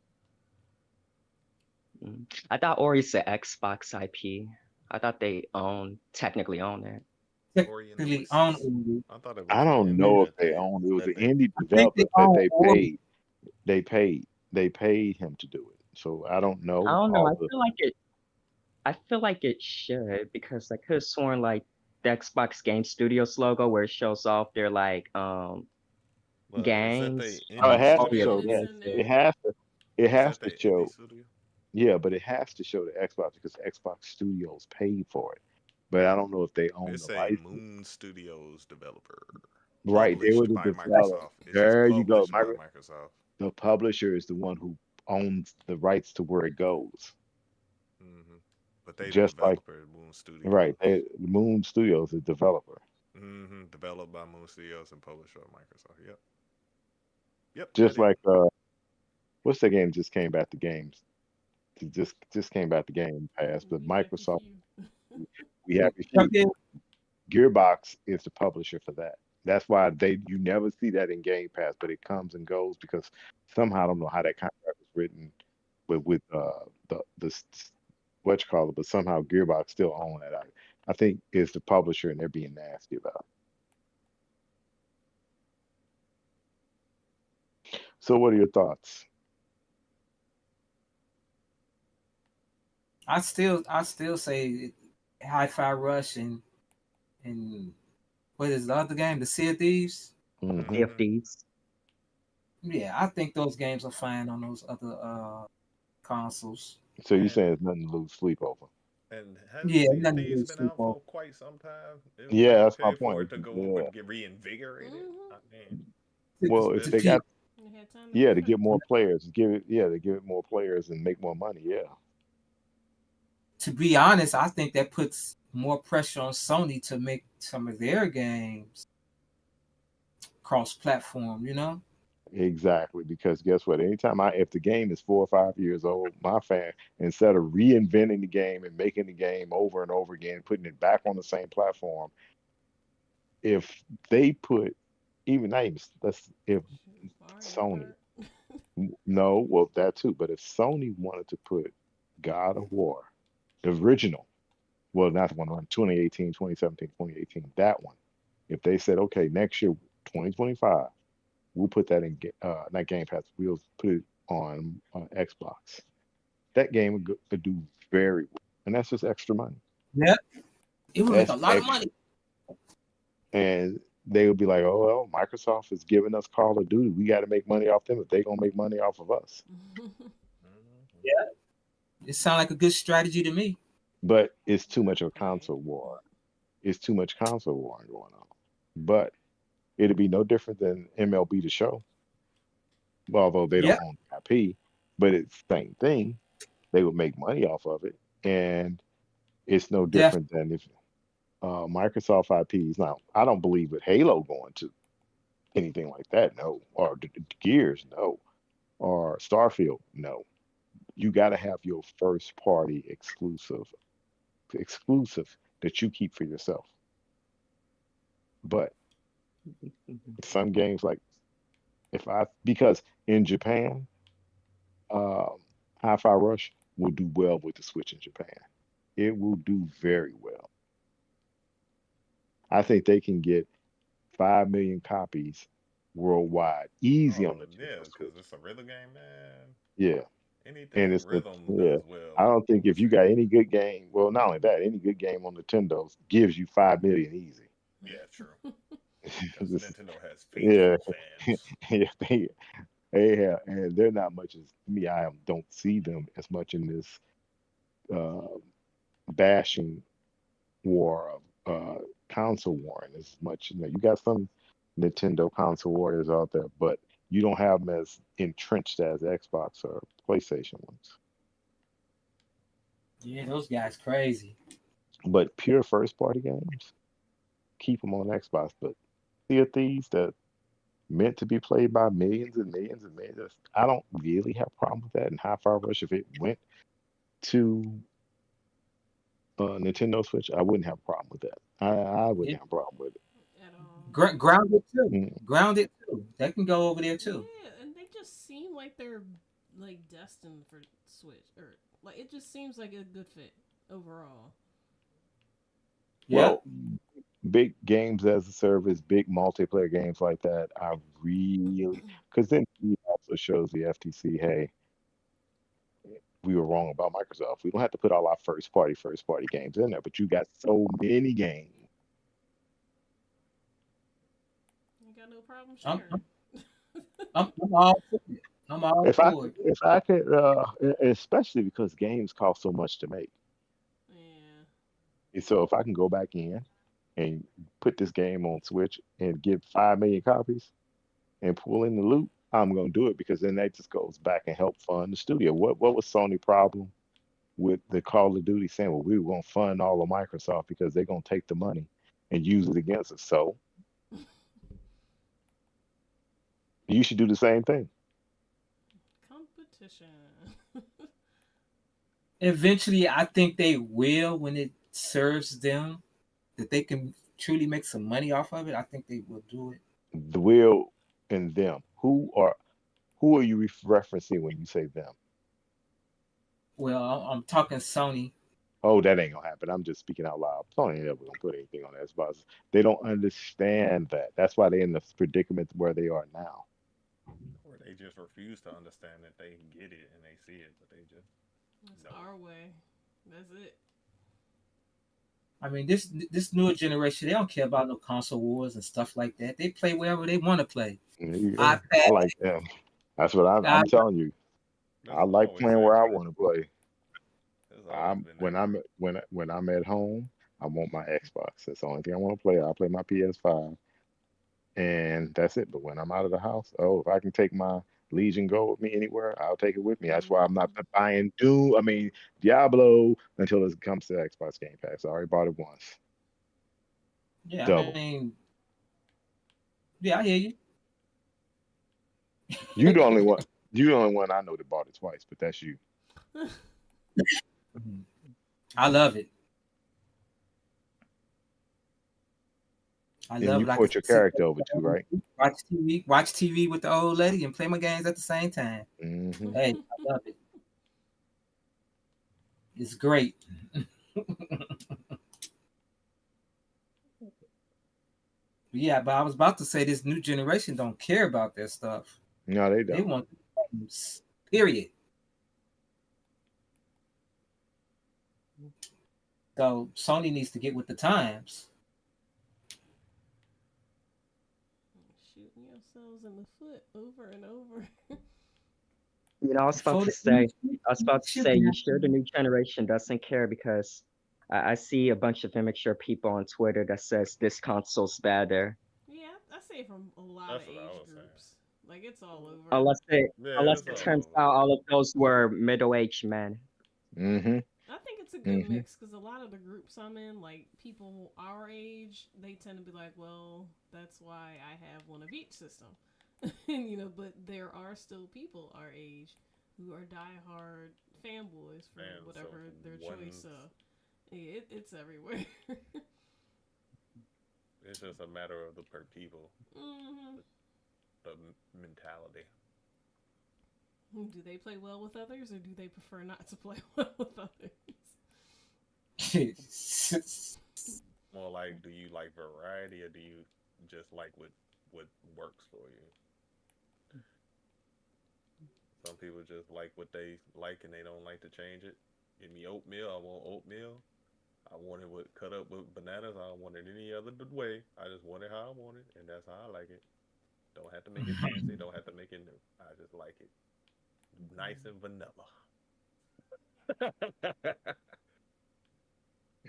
I thought Ori's an Xbox IP. I thought they technically own it. Technically on Ori. I thought it was. I don't know if they owned. It was an indie developer that they paid. They paid him to do it. So I don't know. I don't know. I feel like it should because I could have sworn like the Xbox Game Studios logo where it shows off their like games. Oh, it has to yeah, show. yeah, It has to show. Yeah, but it has to show the Xbox because Xbox Studios paid for it. But I don't know if they own the license. Moon Studios developer. Right, they were the by developer. Microsoft. It's There you go. by Microsoft. The publisher is the one who owns the rights to where it goes. But they just the developer, like Moon Studios. right, Moon Studios is developer. Developed by Moon Studios and published by Microsoft. Yep. Just like what's the game just came back to games? It just came back to Game Pass, but Microsoft we have Gearbox is the publisher for that. That's why you never see that in Game Pass, but it comes and goes because somehow I don't know how that contract was written with the what you call it, but somehow Gearbox still own it. I think it's the publisher and they're being nasty about it. So what are your thoughts? I still say Hi-Fi Rush and what is the other game? The Sea of Thieves? Sea of Thieves. Yeah, I think those games are fine on those other consoles. So you're saying it's nothing to lose sleep over? And nothing to lose been out for quite some time? Yeah, that's my point. For it to go over and get reinvigorated. Well, if they got to get more players, to give it more players and make more money. Yeah. To be honest, I think that puts more pressure on Sony to make some of their games cross-platform, you know? Exactly, because guess what? Anytime if the game is 4 or 5 years old, my fan, instead of reinventing the game and making the game over and over again, putting it back on the same platform, if they put if Sony, no, well that too, but if Sony wanted to put God of War, the original, well not the one 2018, 2017, 2018, that one, if they said, okay, next year, 2025, we'll put that in not Game Pass. We'll put it on Xbox. That game would do very well, and that's just extra money. Yeah, it would make a lot of money. And they would be like, "Oh well, Microsoft is giving us Call of Duty. We got to make money off them if they're gonna make money off of us." Yeah, it sounds like a good strategy to me. But it's too much of a console war. It's too much console war going on. But it'd be no different than MLB The Show. Well, although they don't own IP, but it's the same thing. They would make money off of it, and it's no different than Microsoft IPs. Now, I don't believe with Halo going to anything like that, no. Or Gears, no. Or Starfield, no. You got to have your first party exclusive that you keep for yourself. But some games like because in Japan, um, Hi-Fi Rush will do well with the Switch in Japan. It will do very well. I think they can get 5 million copies worldwide, easy on Oh the yeah, Nintendo because Switch. it's a rhythm game, man. Yeah, and Anything it's the rhythm yeah. does well I don't think on the if you Switch. got any good game, well, not only that, any good game on Nintendo gives you 5 million easy. Yeah, true. Because Nintendo has Yeah, faithful fans. yeah, they have, and they're not much as me. Don't see them as much in this uh, bashing war of console warring as much. You got some Nintendo console warriors out there, but you don't have them as entrenched as Xbox or PlayStation ones. Yeah, those guys crazy. But pure first party games, keep them on Xbox. But Sea of Thieves that meant to be played by millions and millions and millions, I don't really have a problem with that. And Hi-Fi Rush, if it went to Nintendo Switch, I wouldn't have a problem with that. I wouldn't Yeah. have a problem with it. At all. Grounded too. Mm. Grounded too. They can go over there too. Yeah, and they just seem like they're like destined for Switch, or like it just seems like a good fit overall. Yeah. Well, big games as a service, big multiplayer games like that, I really because then it also shows the FTC, hey, we were wrong about Microsoft. We don't have to put all our first party games in there, but you got so many games. I got no problem I'm, sharing. I'm all for it. I'm all for it. If I could, especially because games cost so much to make. Yeah. And so if I can go back in and put this game on Switch and get 5 million copies and pull in the loot, I'm gonna do it because then that just goes back and help fund the studio. What was Sony problem with the Call of Duty saying, well, we were gonna fund all of Microsoft because they're gonna take the money and use it against us. So you should do the same thing. Competition. Eventually, I think they will when it serves them that they can truly make some money off of it. I think they will do it. The will and them. Who are you referencing when you say them? Well, I'm talking Sony. Oh, that ain't gonna happen. I'm just speaking out loud. Sony ain't ever gonna put anything on Xbox. They don't understand that. That's why they're in the predicament where they are now. Or they just refuse to understand that they get it and they see it, but they just It's know. our way. That's it. I mean, this newer generation, they don't care about no console wars and stuff like that. They play wherever they want to play. There you go. iPad, I like them. That's what I'm I, telling you. That's I like always playing that where I way. want to play. It's always been that When way. I'm at home, I want my Xbox. That's the only thing I want to play. I'll play my PS5, and that's it. But when I'm out of the house, oh, if I can take my Legion Go with me anywhere, I'll take it with me. That's why I'm not Mm-hmm. buying Diablo until it comes to Xbox Game Pass. I already bought it once. yeah, I Double. mean, yeah, I hear you. You the only one. You the only one I know that bought it twice, but that's you. I love it. I And love you it. I can put your sit character over too, right? watch TV with the old lady, and play my games at the same time. Hmm. Hey, I love it. It's great. Yeah, but I was about to say this new generation don't care about that stuff. No, they They don't. want games, period. So Sony needs to get with the times. Shooting yourselves in the foot over and over. I was about Before to they say, shoot, I was about to say, shooting you at sure the them. new generation doesn't care because I see a bunch of immature people on Twitter that says this console's better. Yeah, I say it from a lot of That's what I age was saying. groups. Like it's all over. Unless it Yeah, unless it's it all turns over. out all of those were middle-aged men. Hmm. I think it's a good Hmm. mix because a lot of the groups I'm in, like people our age, they tend to be like, well, that's why I have one of each system. And, but there are still people our age who are diehard fanboys for Fans whatever of their one. choice. Yeah, it's everywhere. It's just a matter of the per people, Hmm. the mentality. Do they play well with others, or do they prefer not to play well with others? More like, do you like variety or do you just like what works for you? Some people just like what they like and they don't like to change it. Give me oatmeal, I want oatmeal. I want it with cut up with bananas. I don't want it any other way. I just want it how I want it, and that's how I like it. Don't have to make it fancy. Don't have to make it new. I just like it nice and vanilla.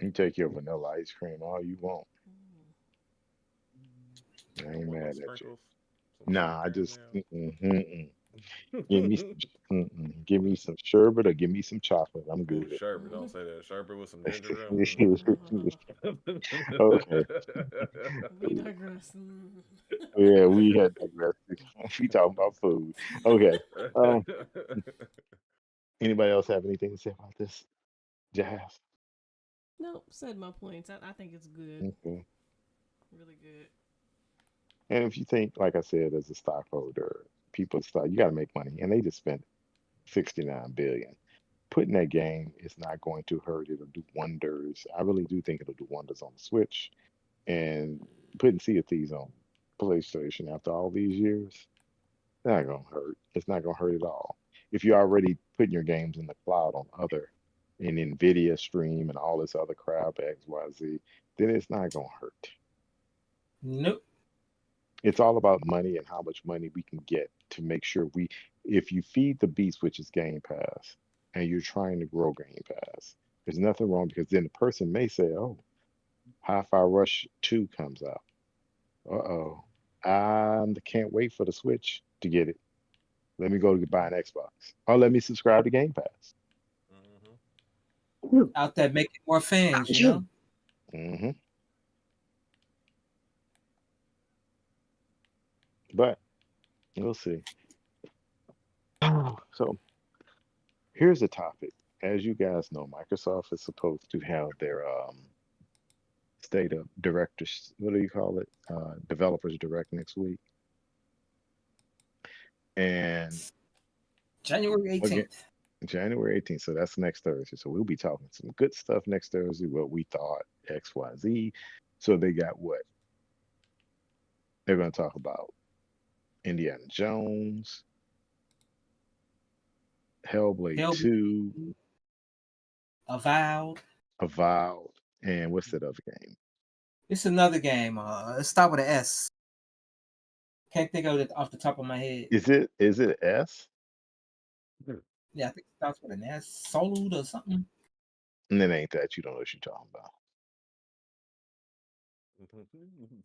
You take your vanilla ice cream all you want. I Don't ain't want no mad at you. sprinkles, some Nah, I sugar in just there. give me some, give me some sherbet or give me some chocolate. I'm Ooh, good. sherbet. Don't say that. Sherbet with some ginger. Okay. We digress. Yeah, we had digressed. We talking about food. Okay. Um, anybody else have anything to say about this? Jazz. Nope, said my points. I think it's good. Okay. Really good. And if you think, like I said, as a stockholder, people start, you got to make money, and they just spent 69 billion. Putting that game is not going to hurt. It'll do wonders. I really do think it'll do wonders on the Switch. And putting Sea of Thieves on PlayStation after all these years, not gonna hurt. It's not gonna hurt at all. If you're already putting your games in the cloud on other in Nvidia stream and all this other crap, XYZ, then it's not gonna hurt. Nope. It's all about money and how much money we can get to make sure if you feed the beast, which is Game Pass, and you're trying to grow Game Pass, there's nothing wrong because then the person may say, oh, Hi-Fi Rush 2 comes out. Uh-oh. I can't wait for the Switch to get it. Let me go to buy an Xbox. Or let me subscribe to Game Pass. Hmm. Out there making more fans. Hmm. But we'll see. So here's a topic. As you guys know, Microsoft is supposed to have their state of directors, what do you call it? Developers direct next week. And January again, 18th. January 18th. So that's next Thursday. So we'll be talking some good stuff next Thursday, what we thought, XYZ. So they got what? They're going to talk about Indiana Jones, Hellblade Hell 2, Avowed. Avowed, and what's that other game? It's another game. Let's start with an S. Can't think of it off the top of my head. Is it S? Yeah, I think it starts with an S. Solud or something. And it ain't that. You don't know what you're talking about.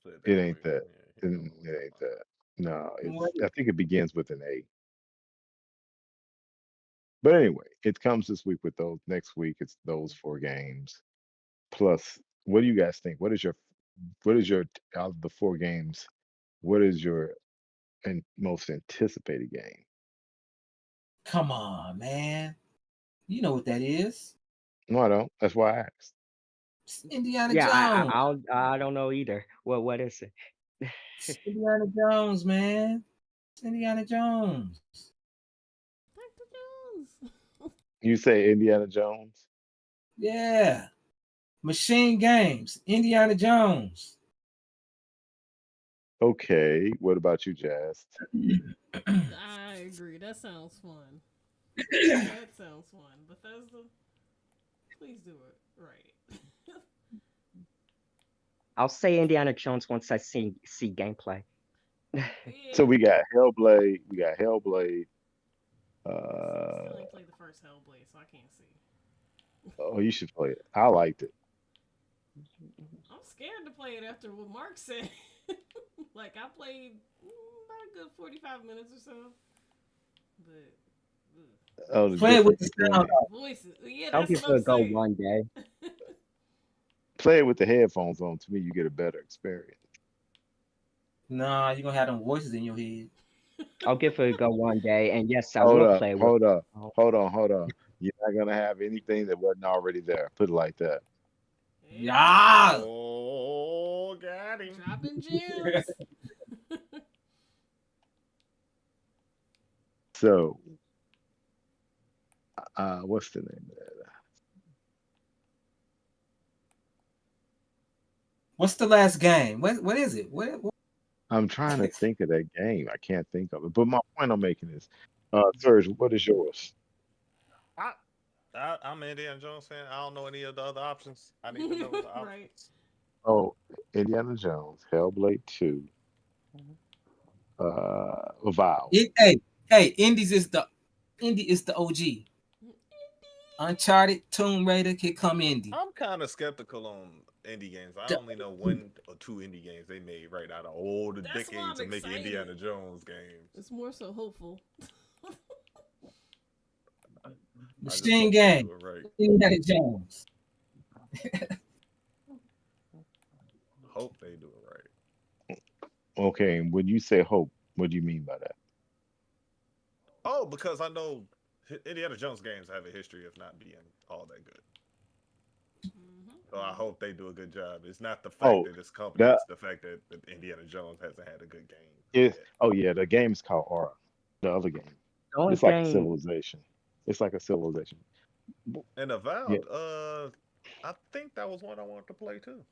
Said It that ain't quick. that. Yeah, he It, don't know what it he's ain't that. No, What? I think it begins with an A. But anyway, it comes this week with those. Next week, it's those four games. Plus, what do you guys think? What is your out of the four games? What is your most anticipated game? Come on, man. You know what that is. No, I don't. That's why I asked. It's Indiana Yeah, Jones. I don't know either. What is it? It's Indiana Jones, man. It's Indiana Jones. Dr. Jones. You say Indiana Jones? Yeah. Machine Games. Indiana Jones. Okay. What about you, Jazz? I agree. That sounds fun. That sounds fun. Bethesda, please do it right. I'll say Indiana Jones once I see gameplay. So Yeah. we got Hellblade. We got Hellblade. Still Uh, ain't played the first Hellblade, so I can't see. oh, you should play it. I liked it. I'm scared to play it after what Mark said. Like I played about a good 45 minutes or so, but Oh, the Voices. Play it with difference the between sound off. Voices. Yeah, I'll that's give what it I'm a go saying. one day. play it with the headphones on. To me, you get a better experience. Nah, you're gonna have them voices in your head. I'll give it a go one day, and yes, I Hold will up, play with. hold up, Oh, hold on. You're not gonna have anything that wasn't already there. Put it like that. Yeah. Oh, got him. Dropping gems. So, what's the name of that? What's the last game? What is it? What? I'm trying to think of that game. I can't think of it. But my point I'm making is, Serge, what is yours? I'm an Indiana Jones fan. I don't know any of the other options. I need to know the options. Right. Oh, Indiana Jones, Hellblade 2, Vow. Hey, Indy is the OG. Uncharted, Tomb Raider can come Indy. I'm kind of skeptical on indie games. I only know 1 or 2 indie games they made right out of all the That's why decades I'm of making excited. Indiana Jones games. It's more so hopeful. Machine Game. Right. Indiana Jones. Hope they do it right. Okay, and when you say hope, what do you mean by that? Oh, because I know Indiana Jones games have a history of not being all that good. So I hope they do a good job. It's not the fact that it's company; that it's the fact that Indiana Jones hasn't had a good game. is oh yeah, the game is called Aura. The other game. the only It's like a thing, civilization. It's like a civilization. And Yeah. Avowed, I think that was one I wanted to play too,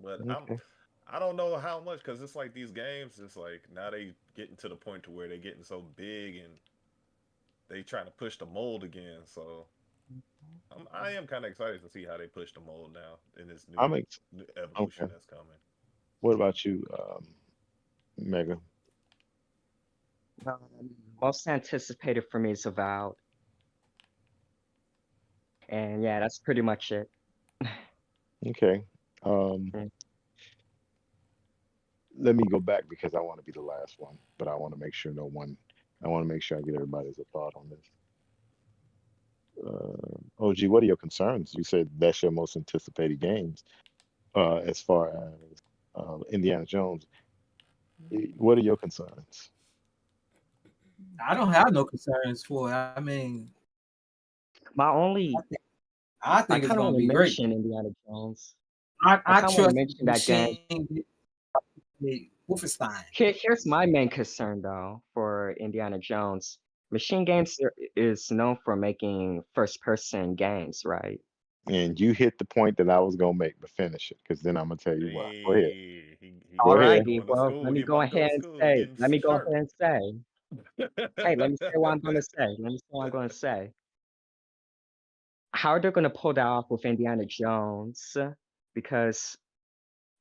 but Okay. I don't know how much because it's like these games. It's like now they getting to the point to where they're getting so big and they trying to push the mold again. So I am kind of excited to see how they push the mold now in this I'm ex- new evolution okay. that's coming. What about you, Mega? um, most anticipated for me is Avowed, and yeah, that's pretty much it. Okay. Um, Mm. let me go back because I want to be the last one, but I want to make sure no one. I want to make sure I get everybody's thought on this. OG, what are your concerns? You said that's your most anticipated games. As far as Indiana Jones, what are your concerns? I don't have no concerns for it. I mean, My only, I I think it's kind of gonna want to be great. mention Indiana Jones. I I kind of want to trust mention that game. Machine Wolfenstein. Here's my main concern though for Indiana Jones. Machine Games is known for making first-person games, right? And you hit the point that I was gonna make, but finish it, because then I'm gonna tell you why. Go ahead. Hey, Go he ahead. about Alrighty, going to well, school. let me He go about to go ahead to and school, say, getting let me go sharp. ahead and say, hey, let me say what I'm going to say. Let me say what I'm going to say. How they're going to pull that off with Indiana Jones? Because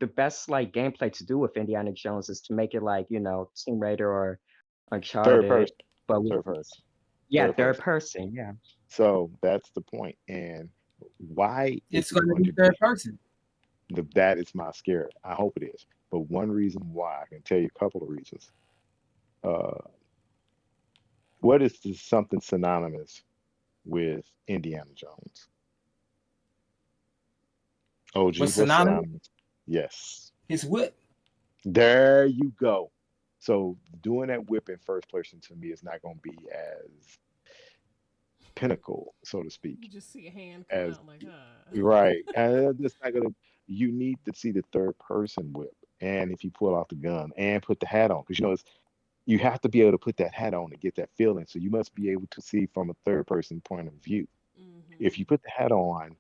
the best like gameplay to do with Indiana Jones is to make it like, Tomb Raider or Third Uncharted, person. but with, Third person. yeah, Third third person. person, yeah. So that's the point. And why is It's it gonna going be to third be? person. That is my scare. I hope it is. But one reason why, I can tell you a couple of reasons. Uh, what is something synonymous with Indiana Jones? OG, What's what's synonymous? synonymous? Yes. His whip. There you go. So doing that whip in first person to me is not going to be as pinnacle, so to You speak, just see a hand come as out like, right. And it's not gonna. You need to see the third person whip, and if you pull out the gun and put the hat on, because you have to be able to put that hat on to get that feeling. So you must be able to see from a third person point of view. If you put the hat on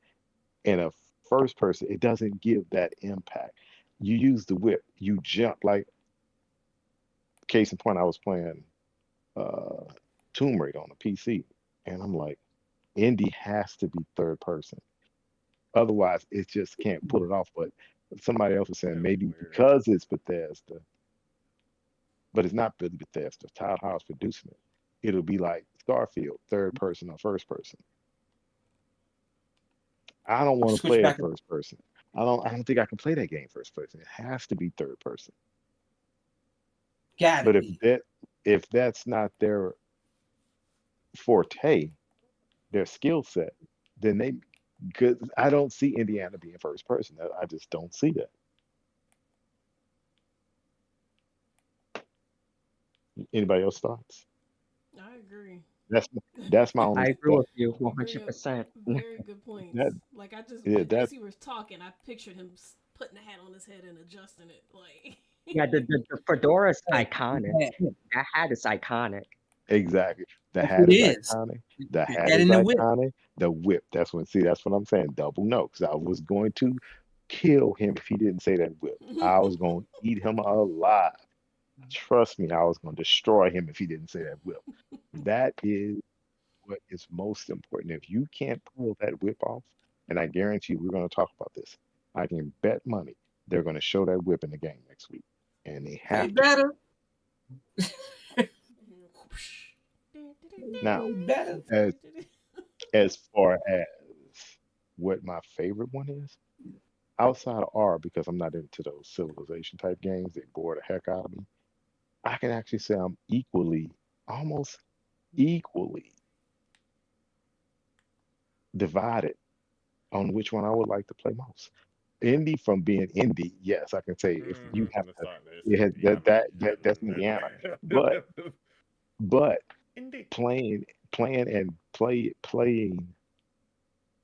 in a first person, it doesn't give that impact. You use the whip, you jump like case in point. I was playing uh, Tomb Raider on a PC, and I'm like, Indy has to be third person. Otherwise, it just can't pull it off. But somebody else was saying That'd be maybe weird. because it's Bethesda, but it's not really Bethesda. Todd House producing it. It'll be like Starfield, third person or first person. I don't want to Switch play it back. first person. I don't think I can play that game first person. It has to be third person. Gotta But be. if that's not their forte, their skill set, then they good. I don't see Indiana being first person. I just don't see that. Anybody else thoughts? I agree. That's that's my I only agree that with you Bring up 100%. very good points. that Like I just, yeah that as he was talking, I pictured him putting the hat on his head and adjusting it. Like, Yeah, the fedora's Hey, iconic. yeah, That hat is iconic. exactly. The that's hat what it is is. iconic. The The hat head is in the whip. iconic. The whip. That's what I'm saying. Double no, because I was going to kill him if he didn't say that whip. I was going to eat him alive. Trust me, I was going to destroy him if he didn't say that whip. That is what is most important. If you can't pull that whip off, and I guarantee you, we're going to talk about this. I can bet money they're going to show that whip in the game next week, and they They have to show better. it. Now, They better. as as far as what my favorite one is, outside of R, because I'm not into those civilization type games, they bore the heck out of me. I can actually say I'm almost equally divided on which one I would like to play most. Indie from being indie, yes, I can say if you have It's to, not this it has Indiana. that's Indiana. But but Indie. playing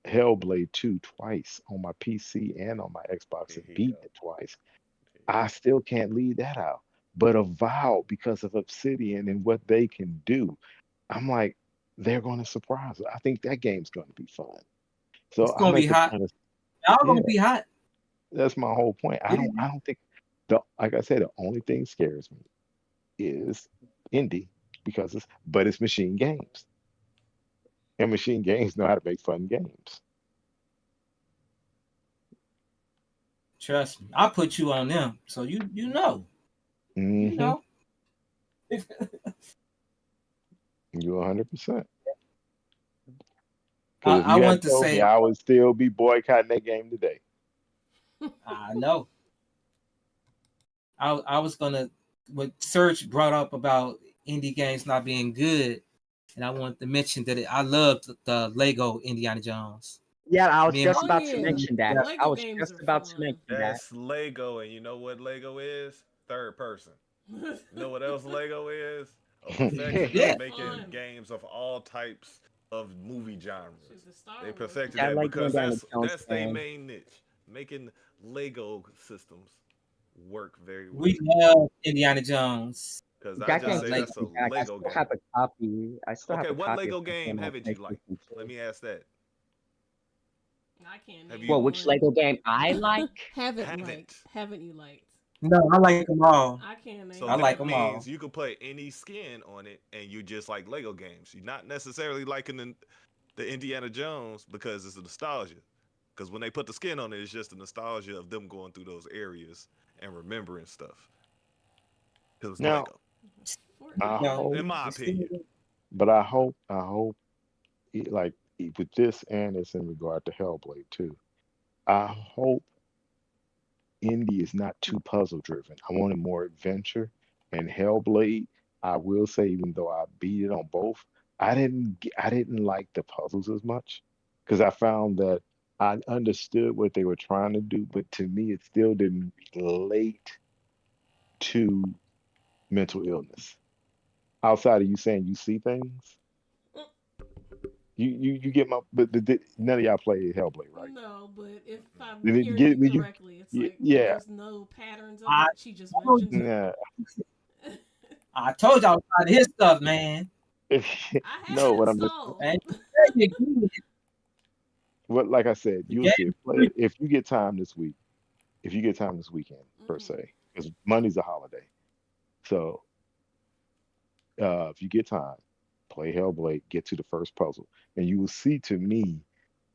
Hellblade 2 twice on my PC and on my Xbox Here and he beating go. it twice. Here he I go. still can't leave that out. But Avowed, because of Obsidian and what they can do, I'm like, they're going to surprise us. I think that game's going to be fun. It's So I'm gonna be at the hot. point of, Y'all yeah, gonna be hot. that's my whole point. It I don't think like I said, the only thing scares me is indie because it's machine games. And machine games know how to make fun games. Trust me. I put you on them, so you know. You Hmm. know. You 100%. Because if I you had want to told me, say I would still be boycotting that game today. I know. I was gonna what Serge brought up about indie games not being good, and I wanted to mention that I loved the Lego Indiana Jones. Yeah, I was Me and just oh about to yeah, mention my that. yeah, I Lego was games just are about to fun. mention that. That's Lego, and you know what Lego is? Third person. You know what else Lego is? A yeah. perfectionist They're making fun. games of all types of movie Shit, genres. the Star They Wars perfected ones Yeah, I are that like the because fun. Indiana that's Jones that's their game. main niche, making Lego systems work very well. We love Indiana Jones. Because I That just game say came Lego. that's to a me back. I Lego still game. have a copy. I still have Okay, a what copy of Lego that game game on haven't you liked? PlayStation Let 2. me ask that. I can't Have name you Well, which one. Lego game I like? Haven't liked. haven't? Haven't you liked? No, I like them all. I can't So name I like that them one. all. means you can play any skin on it, and you just like Lego games. You're not necessarily liking the Indiana Jones because it's a nostalgia. Because when they put the skin on it, it's just a nostalgia of them going through those areas and remembering stuff. Because it's Now, Lego, I Fortnite No, hope, in Lego. my it's still opinion. but I hope, with this, and it's in regard to Hellblade too. I hope indie is not too puzzle driven. I wanted more adventure. And Hellblade, I will say, even though I beat it on both, I didn't like the puzzles as much because I found that I understood what they were trying to do, but to me, it still didn't relate to mental illness. Outside of you saying you see things, you get my, but none of y'all play Hellblade, right? No, but if I'm Did it hearing get you me? You, correctly, it's like yeah, there's no patterns of I it. She just told mentions you. it. yeah. I told y'all about his stuff, man. I have No, it what I'm just installed. And you good. what like I said, The you'll see game it. Play it if you get time this week. If you get time this weekend, per Hmm. se, because Monday's a holiday. So if you get time, play Hellblade, get to the first puzzle, and you will see. To me,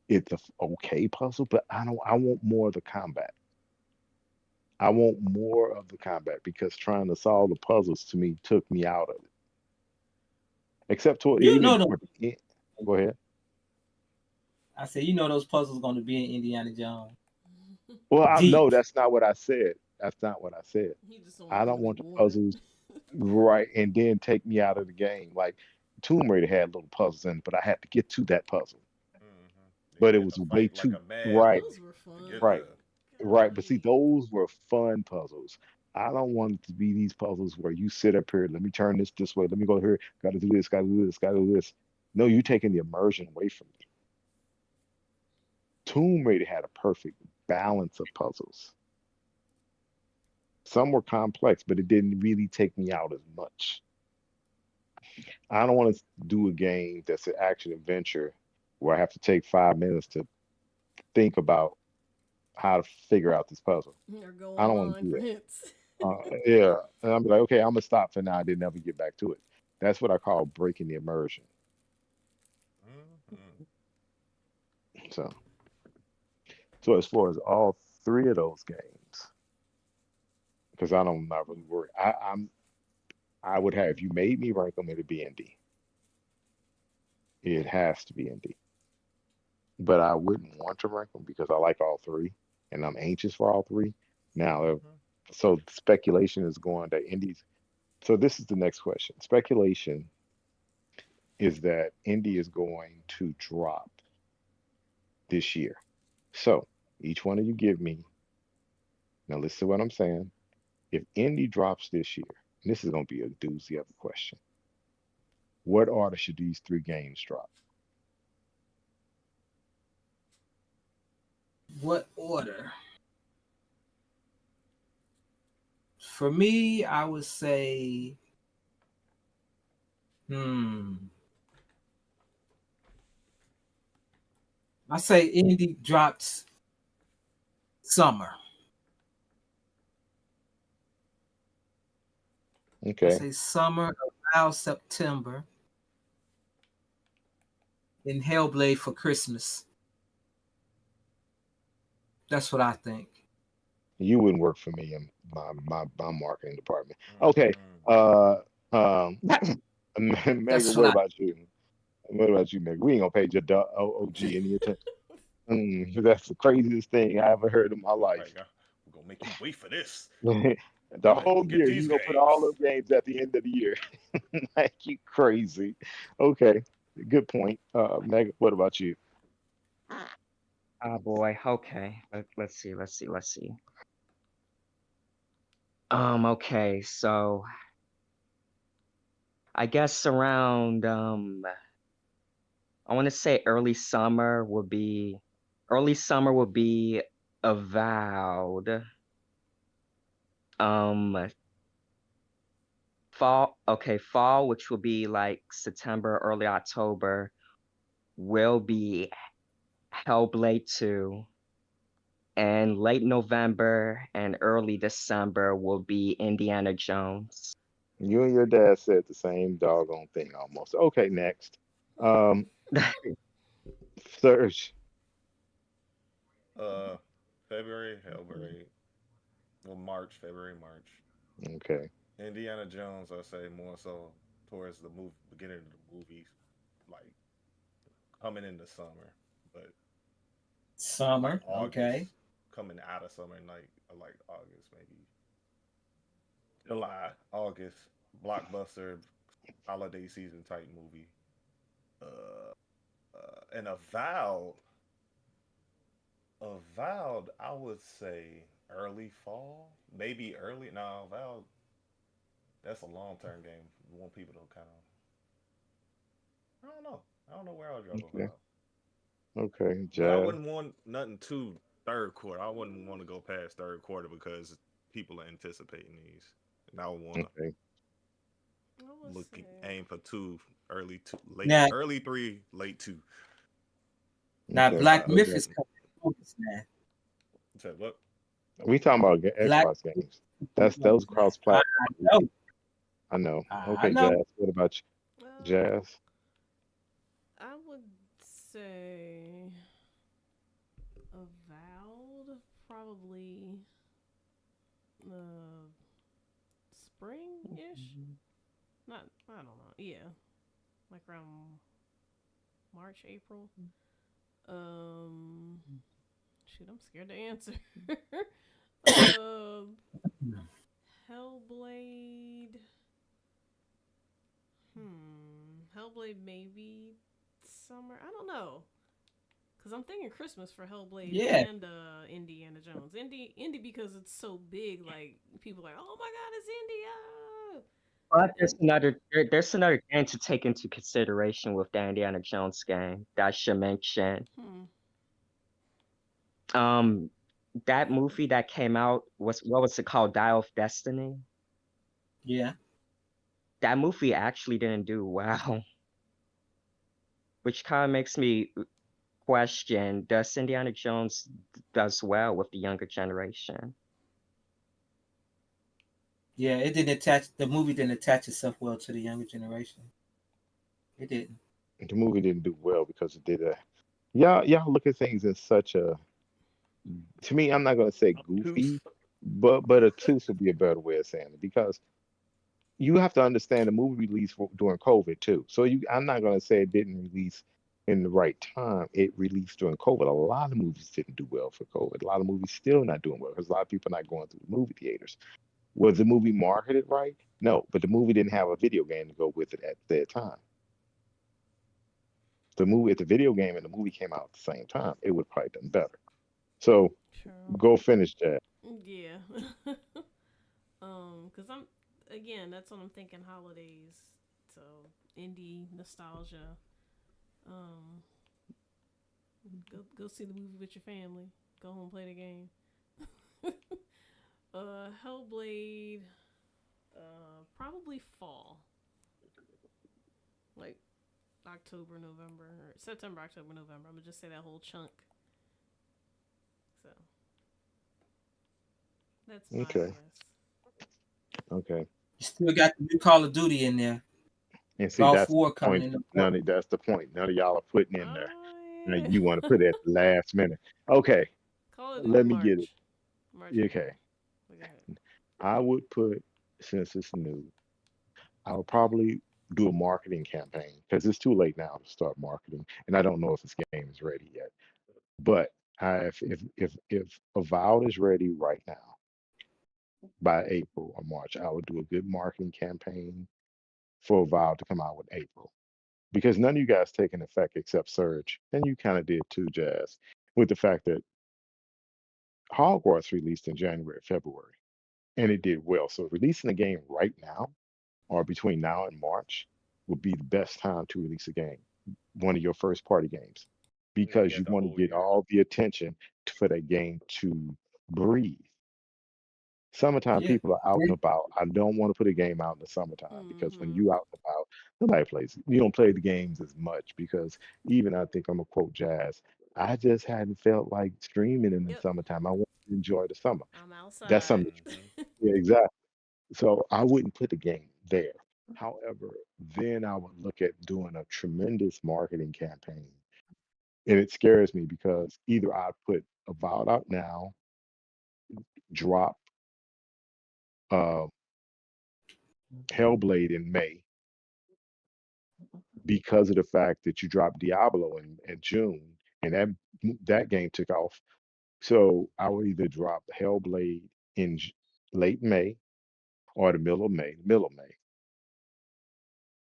it's a okay puzzle, but I don't. I want more of the combat. I want more of the combat because trying to solve the puzzles to me took me out of it. Except toward you even know those toward the end. Go ahead. I said you know those puzzles gonna be in Indiana Jones. Well, I no, Deep. that's not what I said. That's not what I said. He just don't I want them don't to be want the boring. puzzles right and then take me out of the game. Like Tomb Raider had little puzzles in it, but I had to get to that puzzle. Mm-hmm. But You it had was to way fight like too a mad right, Those bully were to fun. get right, there. right. But see, Golly. those were fun puzzles. I don't want it to be these puzzles where you sit up here, let me turn this way, let me go here, gotta do this, gotta do this, gotta do this. No, you're taking the immersion away from me. Tomb Raider had a perfect balance of puzzles. Some were complex, but it didn't really take me out as much. I don't want to do a game that's an action adventure where I have to take 5 minutes to think about how to figure out this puzzle. Or go I don't want to online do for that. hints. Yeah, and I'm like, okay, I'm gonna stop for now. I didn't ever get back to it. That's what I call breaking the immersion. Mm-hmm. So, so as far as all three of those games, because I don't not really worry. I would have if you made me rank them, it'd be ND. It has to be ND. But I wouldn't want to rank them because I like all three, and I'm anxious for all three. Now, Mm-hmm. so speculation is going that Indies. So this is the next question. Speculation is that Indy is going to drop this year. So each one of you give me, now listen to what I'm saying. If Indy drops this year, and this is going to be a doozy of a question, what order should these three games drop? What order? For me, I would say, I say indie drops summer. I Okay. say summer, about September, and Hellblade for Christmas. That's what I think. You wouldn't work for me in my marketing department. Okay. Mm-hmm. Megan, That's what what I. about you? What about you, Megan? We ain't gonna pay your OG any attention. That's the craziest thing I ever heard in my life. Like, we're gonna make you wait for this. The You better go whole get year, these you gonna put all games. those games at the end of the year. Like you crazy. Okay, good point. Megan, what about you? Oh boy. Okay. Let's see. Let's see. Let's see. Okay. So I guess around I want to say early summer would be Avowed. Um, fall, which will be like September, early October, will be Hellblade 2, and late November and early December will be Indiana Jones. You and your dad said the same doggone thing almost. Okay, next. Um, Serge. Uh, February, Hellblade. Well, March, February, March. Okay. Indiana Jones, I say more so towards the beginning of the movies, like coming in the summer, but like Summer, August, okay. coming out of summer, like August, maybe July, August, blockbuster, holiday season type movie. Uh, and Avowed, I would say early fall, maybe early. No, Avowed, that's a long term game. You want people to kind of, I don't know. I don't know where I'll drop Okay. Avowed. Okay. But I Jazz. wouldn't want nothing too third quarter. I wouldn't want to go past third quarter because people are anticipating these, and I would want to Okay. I would look say. aim for two, early two, late Now, early three, late two. now Okay. Black What Myth about is coming in August now. Say what? we talking about Black Xbox Myth games? is coming That's in those August now. cross platform. know. I know. I Okay, know. Jazz. What about you? Um, Jazz? I would say Avowed, probably uh spring-ish. Not, I don't know. Yeah, like around March, April. Um, shoot, I'm scared to answer. um, Hellblade. Hellblade maybe summer. I don't know. Cause I'm thinking Christmas for Hellblade Yeah, and Indiana Jones. Indy because it's so big. Like people are like, oh my god, it's India. But And there's another thing to take into consideration with the Indiana Jones game that I should mention. hmm, Um, that movie that came out was what was it called? Dial of Destiny. yeah, That movie actually didn't do well, which kind of makes me question: does Indiana Jones does well with the younger generation? yeah. It didn't attach. The movie didn't attach itself well to the younger generation. It didn't. The movie didn't do well because it did a y'all look at things in such a, to me, I'm not gonna say Tooth. goofy, but a tooth would be a better way of saying it because you have to understand the movie released during COVID too. So I'm not gonna say it didn't release in the right time. It released during COVID. A lot of movies didn't do well for COVID. A lot of movies still not doing well because a lot of people not going to the movie theaters. Was the movie marketed right? No, but the movie didn't have a video game to go with it at that time. The movie, if the video game and the movie came out at the same time, it would probably done better. So true. go finish that. Yeah. Cause I'm again. That's what I'm thinking. Holidays. So indie nostalgia. Um, go see the movie with your family. Go home play the game. Hellblade. Probably fall. Like October, November, or September, October, November. I'm gonna just say that whole chunk. So that's my Okay, guess. okay. You still got the new Call of Duty in there. And see, Gulf that's the War coming point. in the None fall. of that's the point. None of y'all are putting in there. Now Oh you want to put it at the last minute. Okay, Call of Duty let me get it. March. March, April. Okay, Go ahead. I would put, since it's new, I would probably do a marketing campaign because it's too late now to start marketing, and I don't know if this game is ready yet. But if Avowed is ready right now by April or March, I would do a good marketing campaign for Avowed to come out with April because none of you guys take an effect except Surge, and you kind of did too, Jazz, with the fact that Hogwarts released in January, February, and it did well. So releasing a game right now or between now and March would be the best time to release a game, one of your first party games, Yeah, you because you got the want to whole get year. all the attention for that game to breathe. Summertime Yeah. people are out and about. I don't want to put a game out in the summertime because when Mm-hmm. you out and about, nobody plays. You don't play the games as much because even I think I'm gonna quote Jazz. I just hadn't felt like streaming in the Yep. summertime. I want to enjoy the summer. I'm That's outside. something. Hmm. Yeah, exactly. So I wouldn't put the game there. However, then I would look at doing a tremendous marketing campaign. And it scares me because either I put Avowed out now, drop uh, Hellblade in May because of the fact that you dropped Diablo in June and that game took off. So I would either drop Hellblade in late May or the middle of May.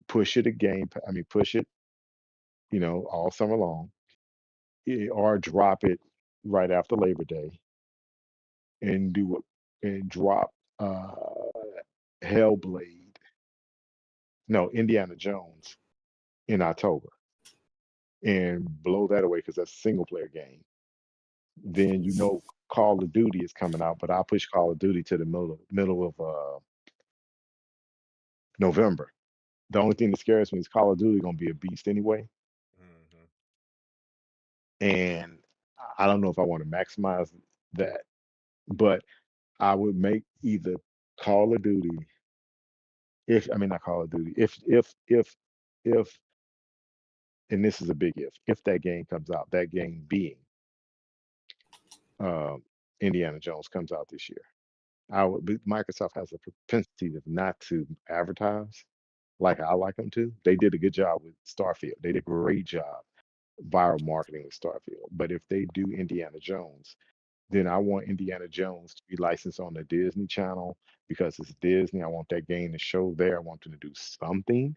Push it again. I mean, push it, all summer long, or drop it right after Labor Day and do it and drop uh Hellblade, no, Indiana Jones in October and blow that away because that's a single player game. Then Call of Duty is coming out, but I'll push Call of Duty to the middle of November. The only thing that scares me is Call of Duty gonna be a beast anyway, Hmm. and I don't know if I want to maximize that, but I would make either Call of Duty, if I mean not Call of Duty, if and this is a big if that game comes out, that game being um, Indiana Jones comes out this year. Microsoft has a propensity of not to advertise like I like them to. They did a good job with Starfield. They did a great job viral marketing with Starfield. But if they do Indiana Jones, then I want Indiana Jones to be licensed on the Disney Channel because it's Disney. I want that game to show there. I want them to do something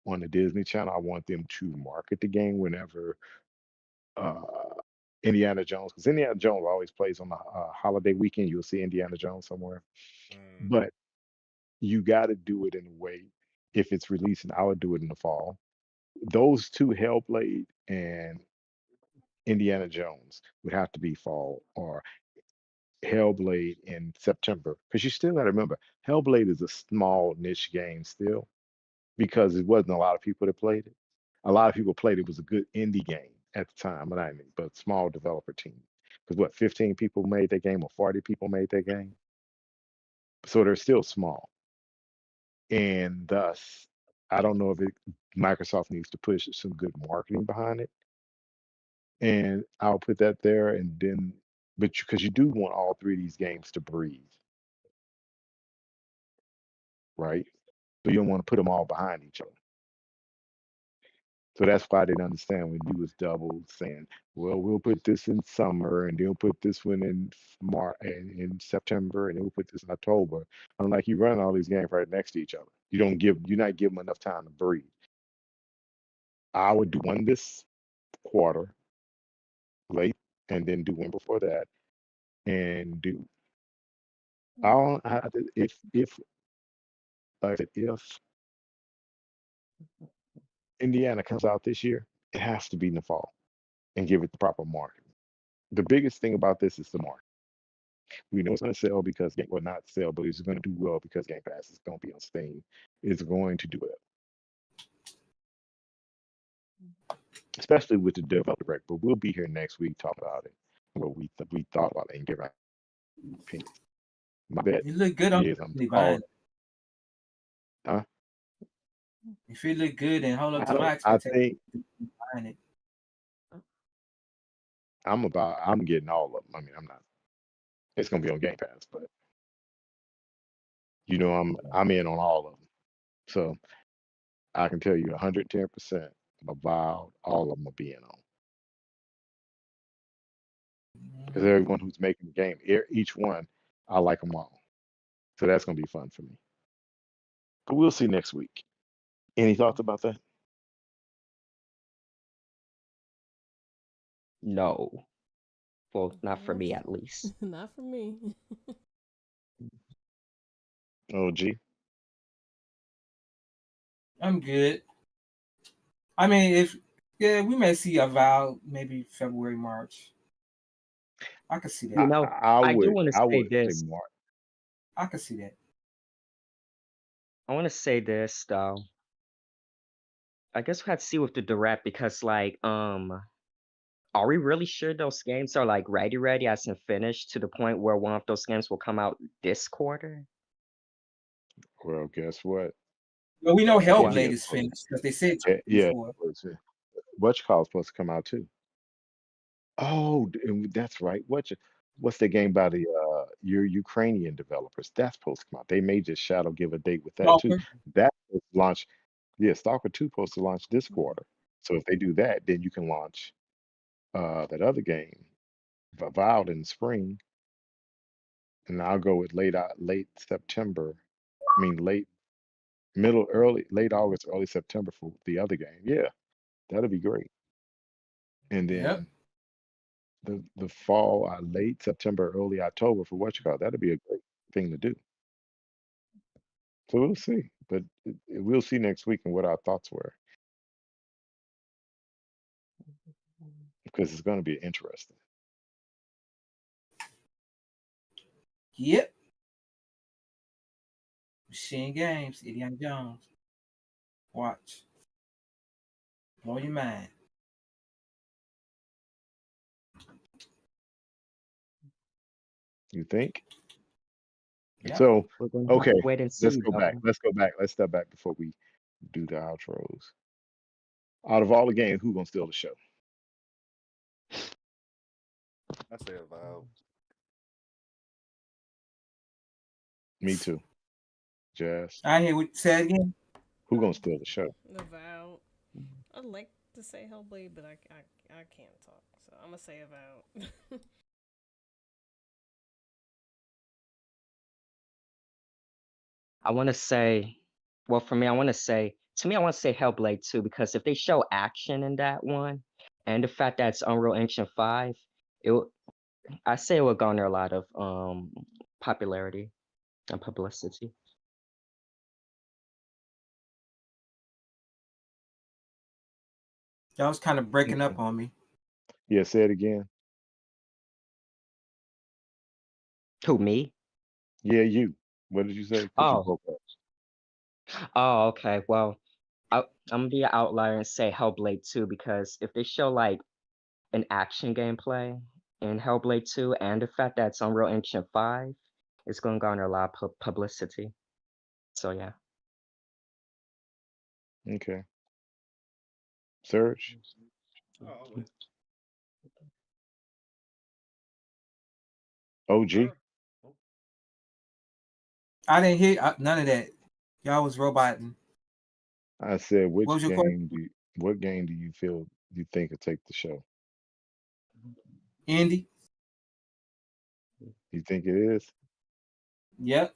on the Disney Channel. I want them to market the game whenever uh, Indiana Jones, because Indiana Jones always plays on the holiday weekend. You'll see Indiana Jones somewhere, Mm. but you got to do it in a way. If it's releasing, I would do it in the fall. Those two, Hellblade and Indiana Jones, would have to be fall, or Hellblade in September. Because you still got to remember, Hellblade is a small niche game still, because it wasn't a lot of people that played it. A lot of people played it. It was a good indie game at the time, but small developer team. Because what, 15 people made that game or 40 people made that game? So they're still small. And thus, I don't know if Microsoft needs to push some good marketing behind it. And I'll put that there, and then, but because you do want all three of these games to breathe, right? So you don't want to put them all behind each other. So that's why I didn't understand when you was double saying, well, we'll put this in summer, and then we'll put this one in March and in September, and then we'll put this in October. I'm like, you run all these games right next to each other. You're not giving them enough time to breathe. I would do one this quarter late, and then do one before that, and do all if like I said, if Indiana comes out this year, it has to be in the fall and give it the proper marketing. The biggest thing about this is the market. We know it's going to sell because game will not sell, but it's going to do well because Game Pass is going to be on Steam. It's going to do it, especially with the developer direct. But we'll be here next week talk about it, what we thought about it, and give our opinions. My bet You look good on is I'm definitely all buying it. huh? If it look good and hold up I to my don't. I expectations, think buying it. I'm getting all of them. I mean, I'm not. It's going to be on Game Pass, but I'm in on all of them. So I can tell you 110% about all of them will be in on. Because everyone who's making the game, each one, I like them all. So that's going to be fun for me. But we'll see next week. Any thoughts about that? No. Well, not for me at least. Not for me. Oh, gee. I'm good. I mean, we may see a vow maybe February, March. I can see You that. know, I do want to I say would say this. March. I can see that. I want to say this though. I guess we had to see with the direct because are we really sure those games are like ready as in finished to the point where one of those games will come out this quarter? Well, guess what? Well, we know What? Hellblade is finished because they said Yeah. 24. What's supposed to come out too? Oh, and that's right. What's the game by the your Ukrainian developers? That's supposed to come out. They may just shadow give a date with that too. Stalker. That was launch. Yeah, Stalker 2 supposed to launch this quarter. So if they do that, then you can launch that other game, Vowed in spring, and I'll go with late September. I mean late August, early September for the other game. Yeah, that'll be great. And Yep. then the fall, late September, early October for what you call that'll be a great thing to do. So we'll see, but we'll see next week and what our thoughts were because it's going to be interesting. Yep. Machine Games, Indiana Jones. Watch. Blow your mind. You think? Yep. So We're gonna have okay, to wait and let's see go back. though. Let's go back. Let's step back before we do the outros. Out of all the games, who gonna steal the show? I say Avowed. Me too. Jazz. I hear what you said again. Who gonna steal the show? Avowed. I'd like to say Hellblade, but I can't talk, so I'm gonna say Avowed. I want to say, well, for me, I want to say To me, I want to say Hellblade 2 because if they show action in that one, and the fact that it's Unreal Engine 5, it will, I say it will garner a lot of popularity and publicity. Y'all was kind of breaking Okay. up on me. Yeah, say it again. Who, me? Yeah, you. What did you say? Because you Oh, broke up. oh, okay. Well, I'm gonna be an outlier and say Hellblade 2 because if they show like an action gameplay in Hellblade 2 and the fact that it's Unreal Engine 5, it's gonna garner a lot of publicity. So yeah. Okay. Search. Oh, I'll wait. OG. Sir? Oh, I didn't hear none of that. Y'all was roboting. I said, What was your question? what game do you feel you think will take the show? Andy? You think it is? Yep.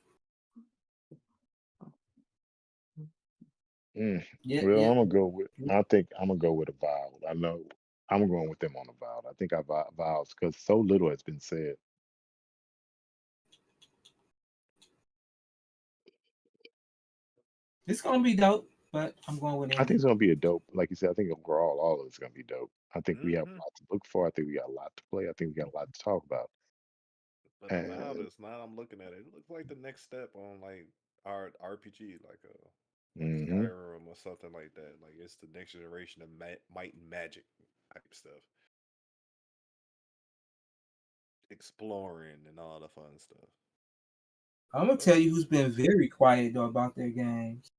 Mm. Yep. Well, Yep. I think I'm gonna go with Avowed. I know I'm going with them on Avowed. I think Avowed because so little has been said. It's gonna be dope, but I'm going with I think Andy. it's gonna be a dope, like you said. I think overall, all of it's gonna be dope. I think we have a mm-hmm. lot to look for. I think we got a lot to play. I think we got a lot to talk about. But Avowed And is not. I'm looking at it. It looks like the next step on like our RPG, like hmm Skyrim or something like that. Like it's the next generation of might and magic type stuff, exploring and all the fun stuff. I'm gonna But tell you who's been very quiet though about their games.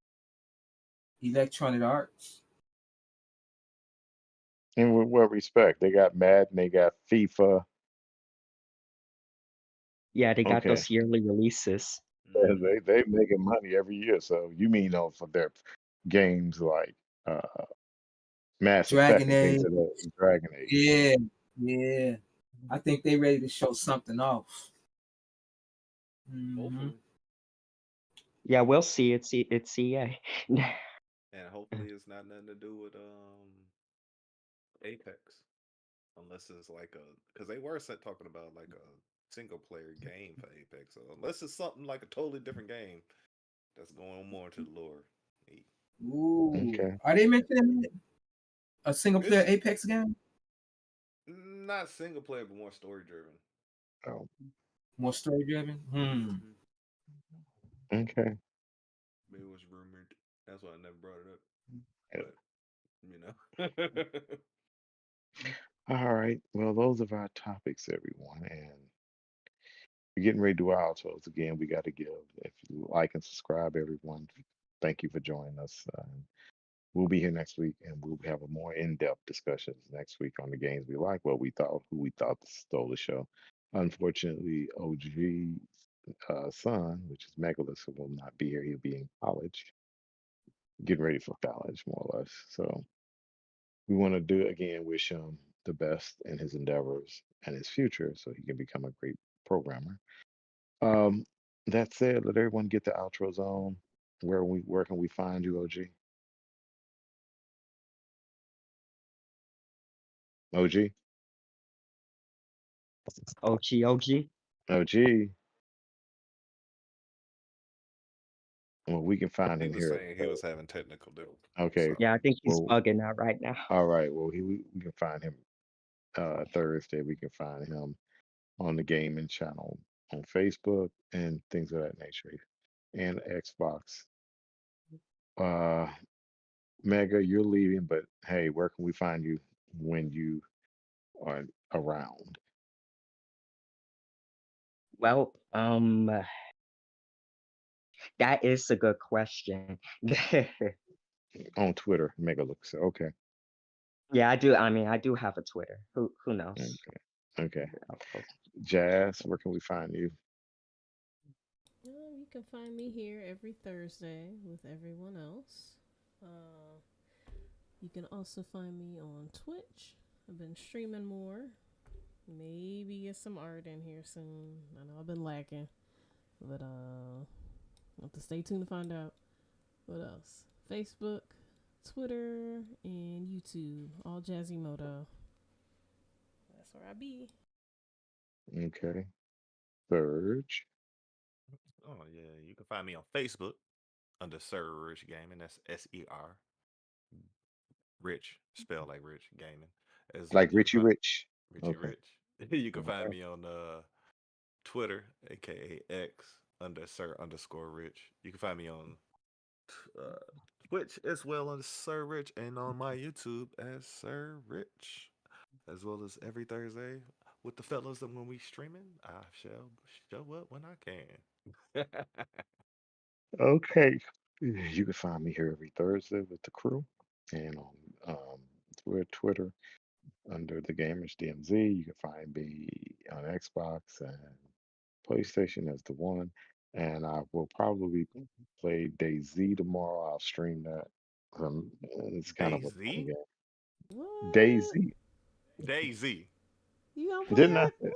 Electronic Arts. in what respect? They got Madden, they got FIFA. Yeah, they got Okay, those yearly releases. yeah, mm-hmm. they making money every year. So you mean for their games like uh Mass Effect Dragon and things Age. of that Dragon Age. Yeah. Yeah. I think they ready to show something off. Hmm. Hopefully, Yeah, we'll see. It's EA. and hopefully it's not nothing to do with Apex, unless it's like a because they were talking about like a single player game for Apex. So unless it's something like a totally different game that's going more into the lore. Hey, Ooh. Okay. Are they mentioning a single player it's Apex game? not single player, but more story driven. Oh, More story driven? Mm-hmm. okay. It was rumored. That's why I never brought it up. Yeah. But you know, All right. Well, those are our topics, everyone, and we're getting ready to do our outros again. We got to give. If you like and subscribe, everyone, thank you for joining us. We'll be here next week, and we'll have a more in-depth discussions next week on the games we like, what we thought, who we thought stole the show. Unfortunately, OG's son, which is Megalus, will not be here. He'll be in college, getting ready for college, more or less. So we want to do again, wish him the best in his endeavors and his future, so he can become a great programmer. Um, that said, let everyone get the outros on. Where can we find you, OG? OG? OG, OG. OG. Well, we can find he him was here. saying he was having technical difficulties. Okay. Yeah, I think he's Well, bugging out right now. all right. Well, we can find him Thursday. We can find him on the gaming channel on Facebook and things of that nature, and Xbox. Uh, Mega, you're leaving, but hey, where can we find you when you are around? Well, that is a good question. On Twitter, Mega looks okay. Yeah, I do. I mean, I do have a Twitter. Who knows? Okay. Okay. I'll post. Jazz, where can we find you? You can find me here every Thursday with everyone else. Uh, you can also find me on Twitch. I've been streaming more. Maybe get some art in here soon. I know I've been lacking, but have to stay tuned to find out. What else? Facebook, Twitter, and YouTube. All Jazzymoto. That's where I be. Okay. Surge. Oh yeah, you can find me on Facebook under Sir Rich Gaming. That's SER Rich, spell like Rich Gaming. As Like you can Richie find Rich. Richie Okay. Rich. You can All find right. me on Twitter, aka X under Sir underscore Rich. You can find me on uh, Twitch as well as Sir Rich, and on my YouTube as Sir Rich, as well as every Thursday with the fellas. And when we streaming, I shall show up when I can. Okay. You can find me here every Thursday with the crew and on Twitter under the Gamers DMZ. You can find me on Xbox and PlayStation as the one. And I will probably play DayZ tomorrow. I'll stream that. It's kind of a fun Daisy, game. What? DayZ. You Daisy. gonna play Didn't I that? say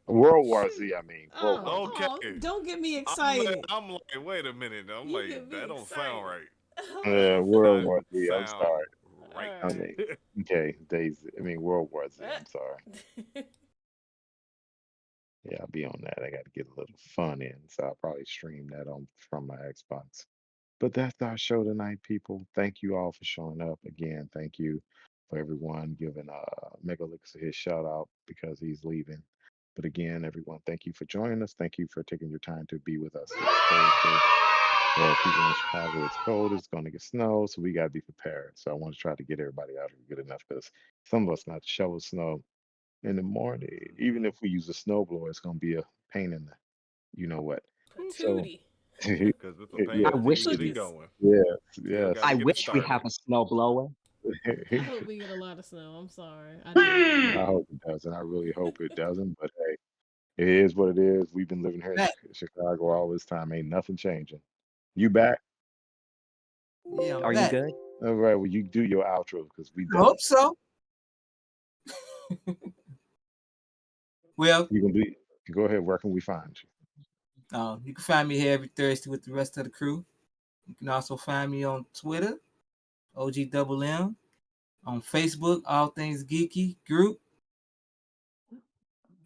What? World War Shoot. Z? I mean, World War Oh, Z. Okay. don't get me I'm excited. I'm like, wait a minute. I'm You like, get me that don't excited. sound right. I'm That like, does World not War Z. I'm sound sorry. right. I mean, okay, DayZ. I mean, World War Z. I'm sorry. alright. Yeah, I'll be on that. I got to get a little fun in, so I'll probably stream that on from my Xbox. But that's our show tonight, people. Thank you all for showing up again. Thank you for everyone giving Megalix his shout out because he's leaving. But again, everyone, thank you for joining us. Thank you for taking your time to be with us this Thursday. Well, people in Chicago, it's cold. It's going to get snow, so we got to be prepared. So I want to try to get everybody out here good enough because some of us not to shovel snow in the morning. Even if we use a snowblower, it's going to be a pain in the you know what. A So tootie. Because it's a pain yeah, I until wish you get we, it Cookies. going. yes, Still yes. got to I get it wish we have started. a snowblower. I hope we get a lot of snow. I'm sorry. I do. I hope it doesn't. I really hope it doesn't. But hey, it is what it is. We've been living here in Back. Chicago all this time. Ain't nothing changing. You back? Yeah, I'm Are you back. good? All right. Well, you do your outro because we I done. hope so. Well, You can be. Go ahead. Where can we find you? you can find me here every Thursday with the rest of the crew. You can also find me on Twitter, OGMM, on Facebook, All Things Geeky Group.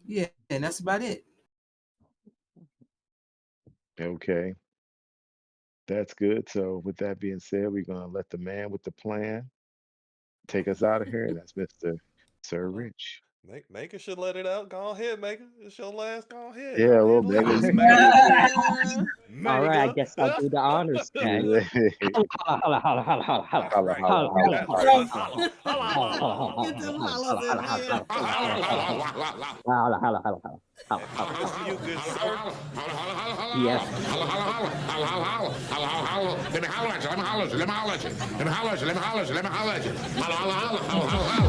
Yeah, and that's about it. Okay, that's good. So with that being said, we're gonna let the man with the plan take us out of here, and that's Mr. Sir Hold on. Rich. Maker should let it out. Go ahead, Maker. It's your last. Go ahead. Yeah, Go ahead. well, Lead us, maybe. Maker. All right, I Maker. guess I'll do the honors then. Holla, holla, holla, holla, holla, That's holla. Holla, right. holla, Holla, holla, holla, holla. holla, holla, holla, Get them holla, hollows in there. holla, holla, holla, holla. And this to you, good sir. Yes. Let me holler at you.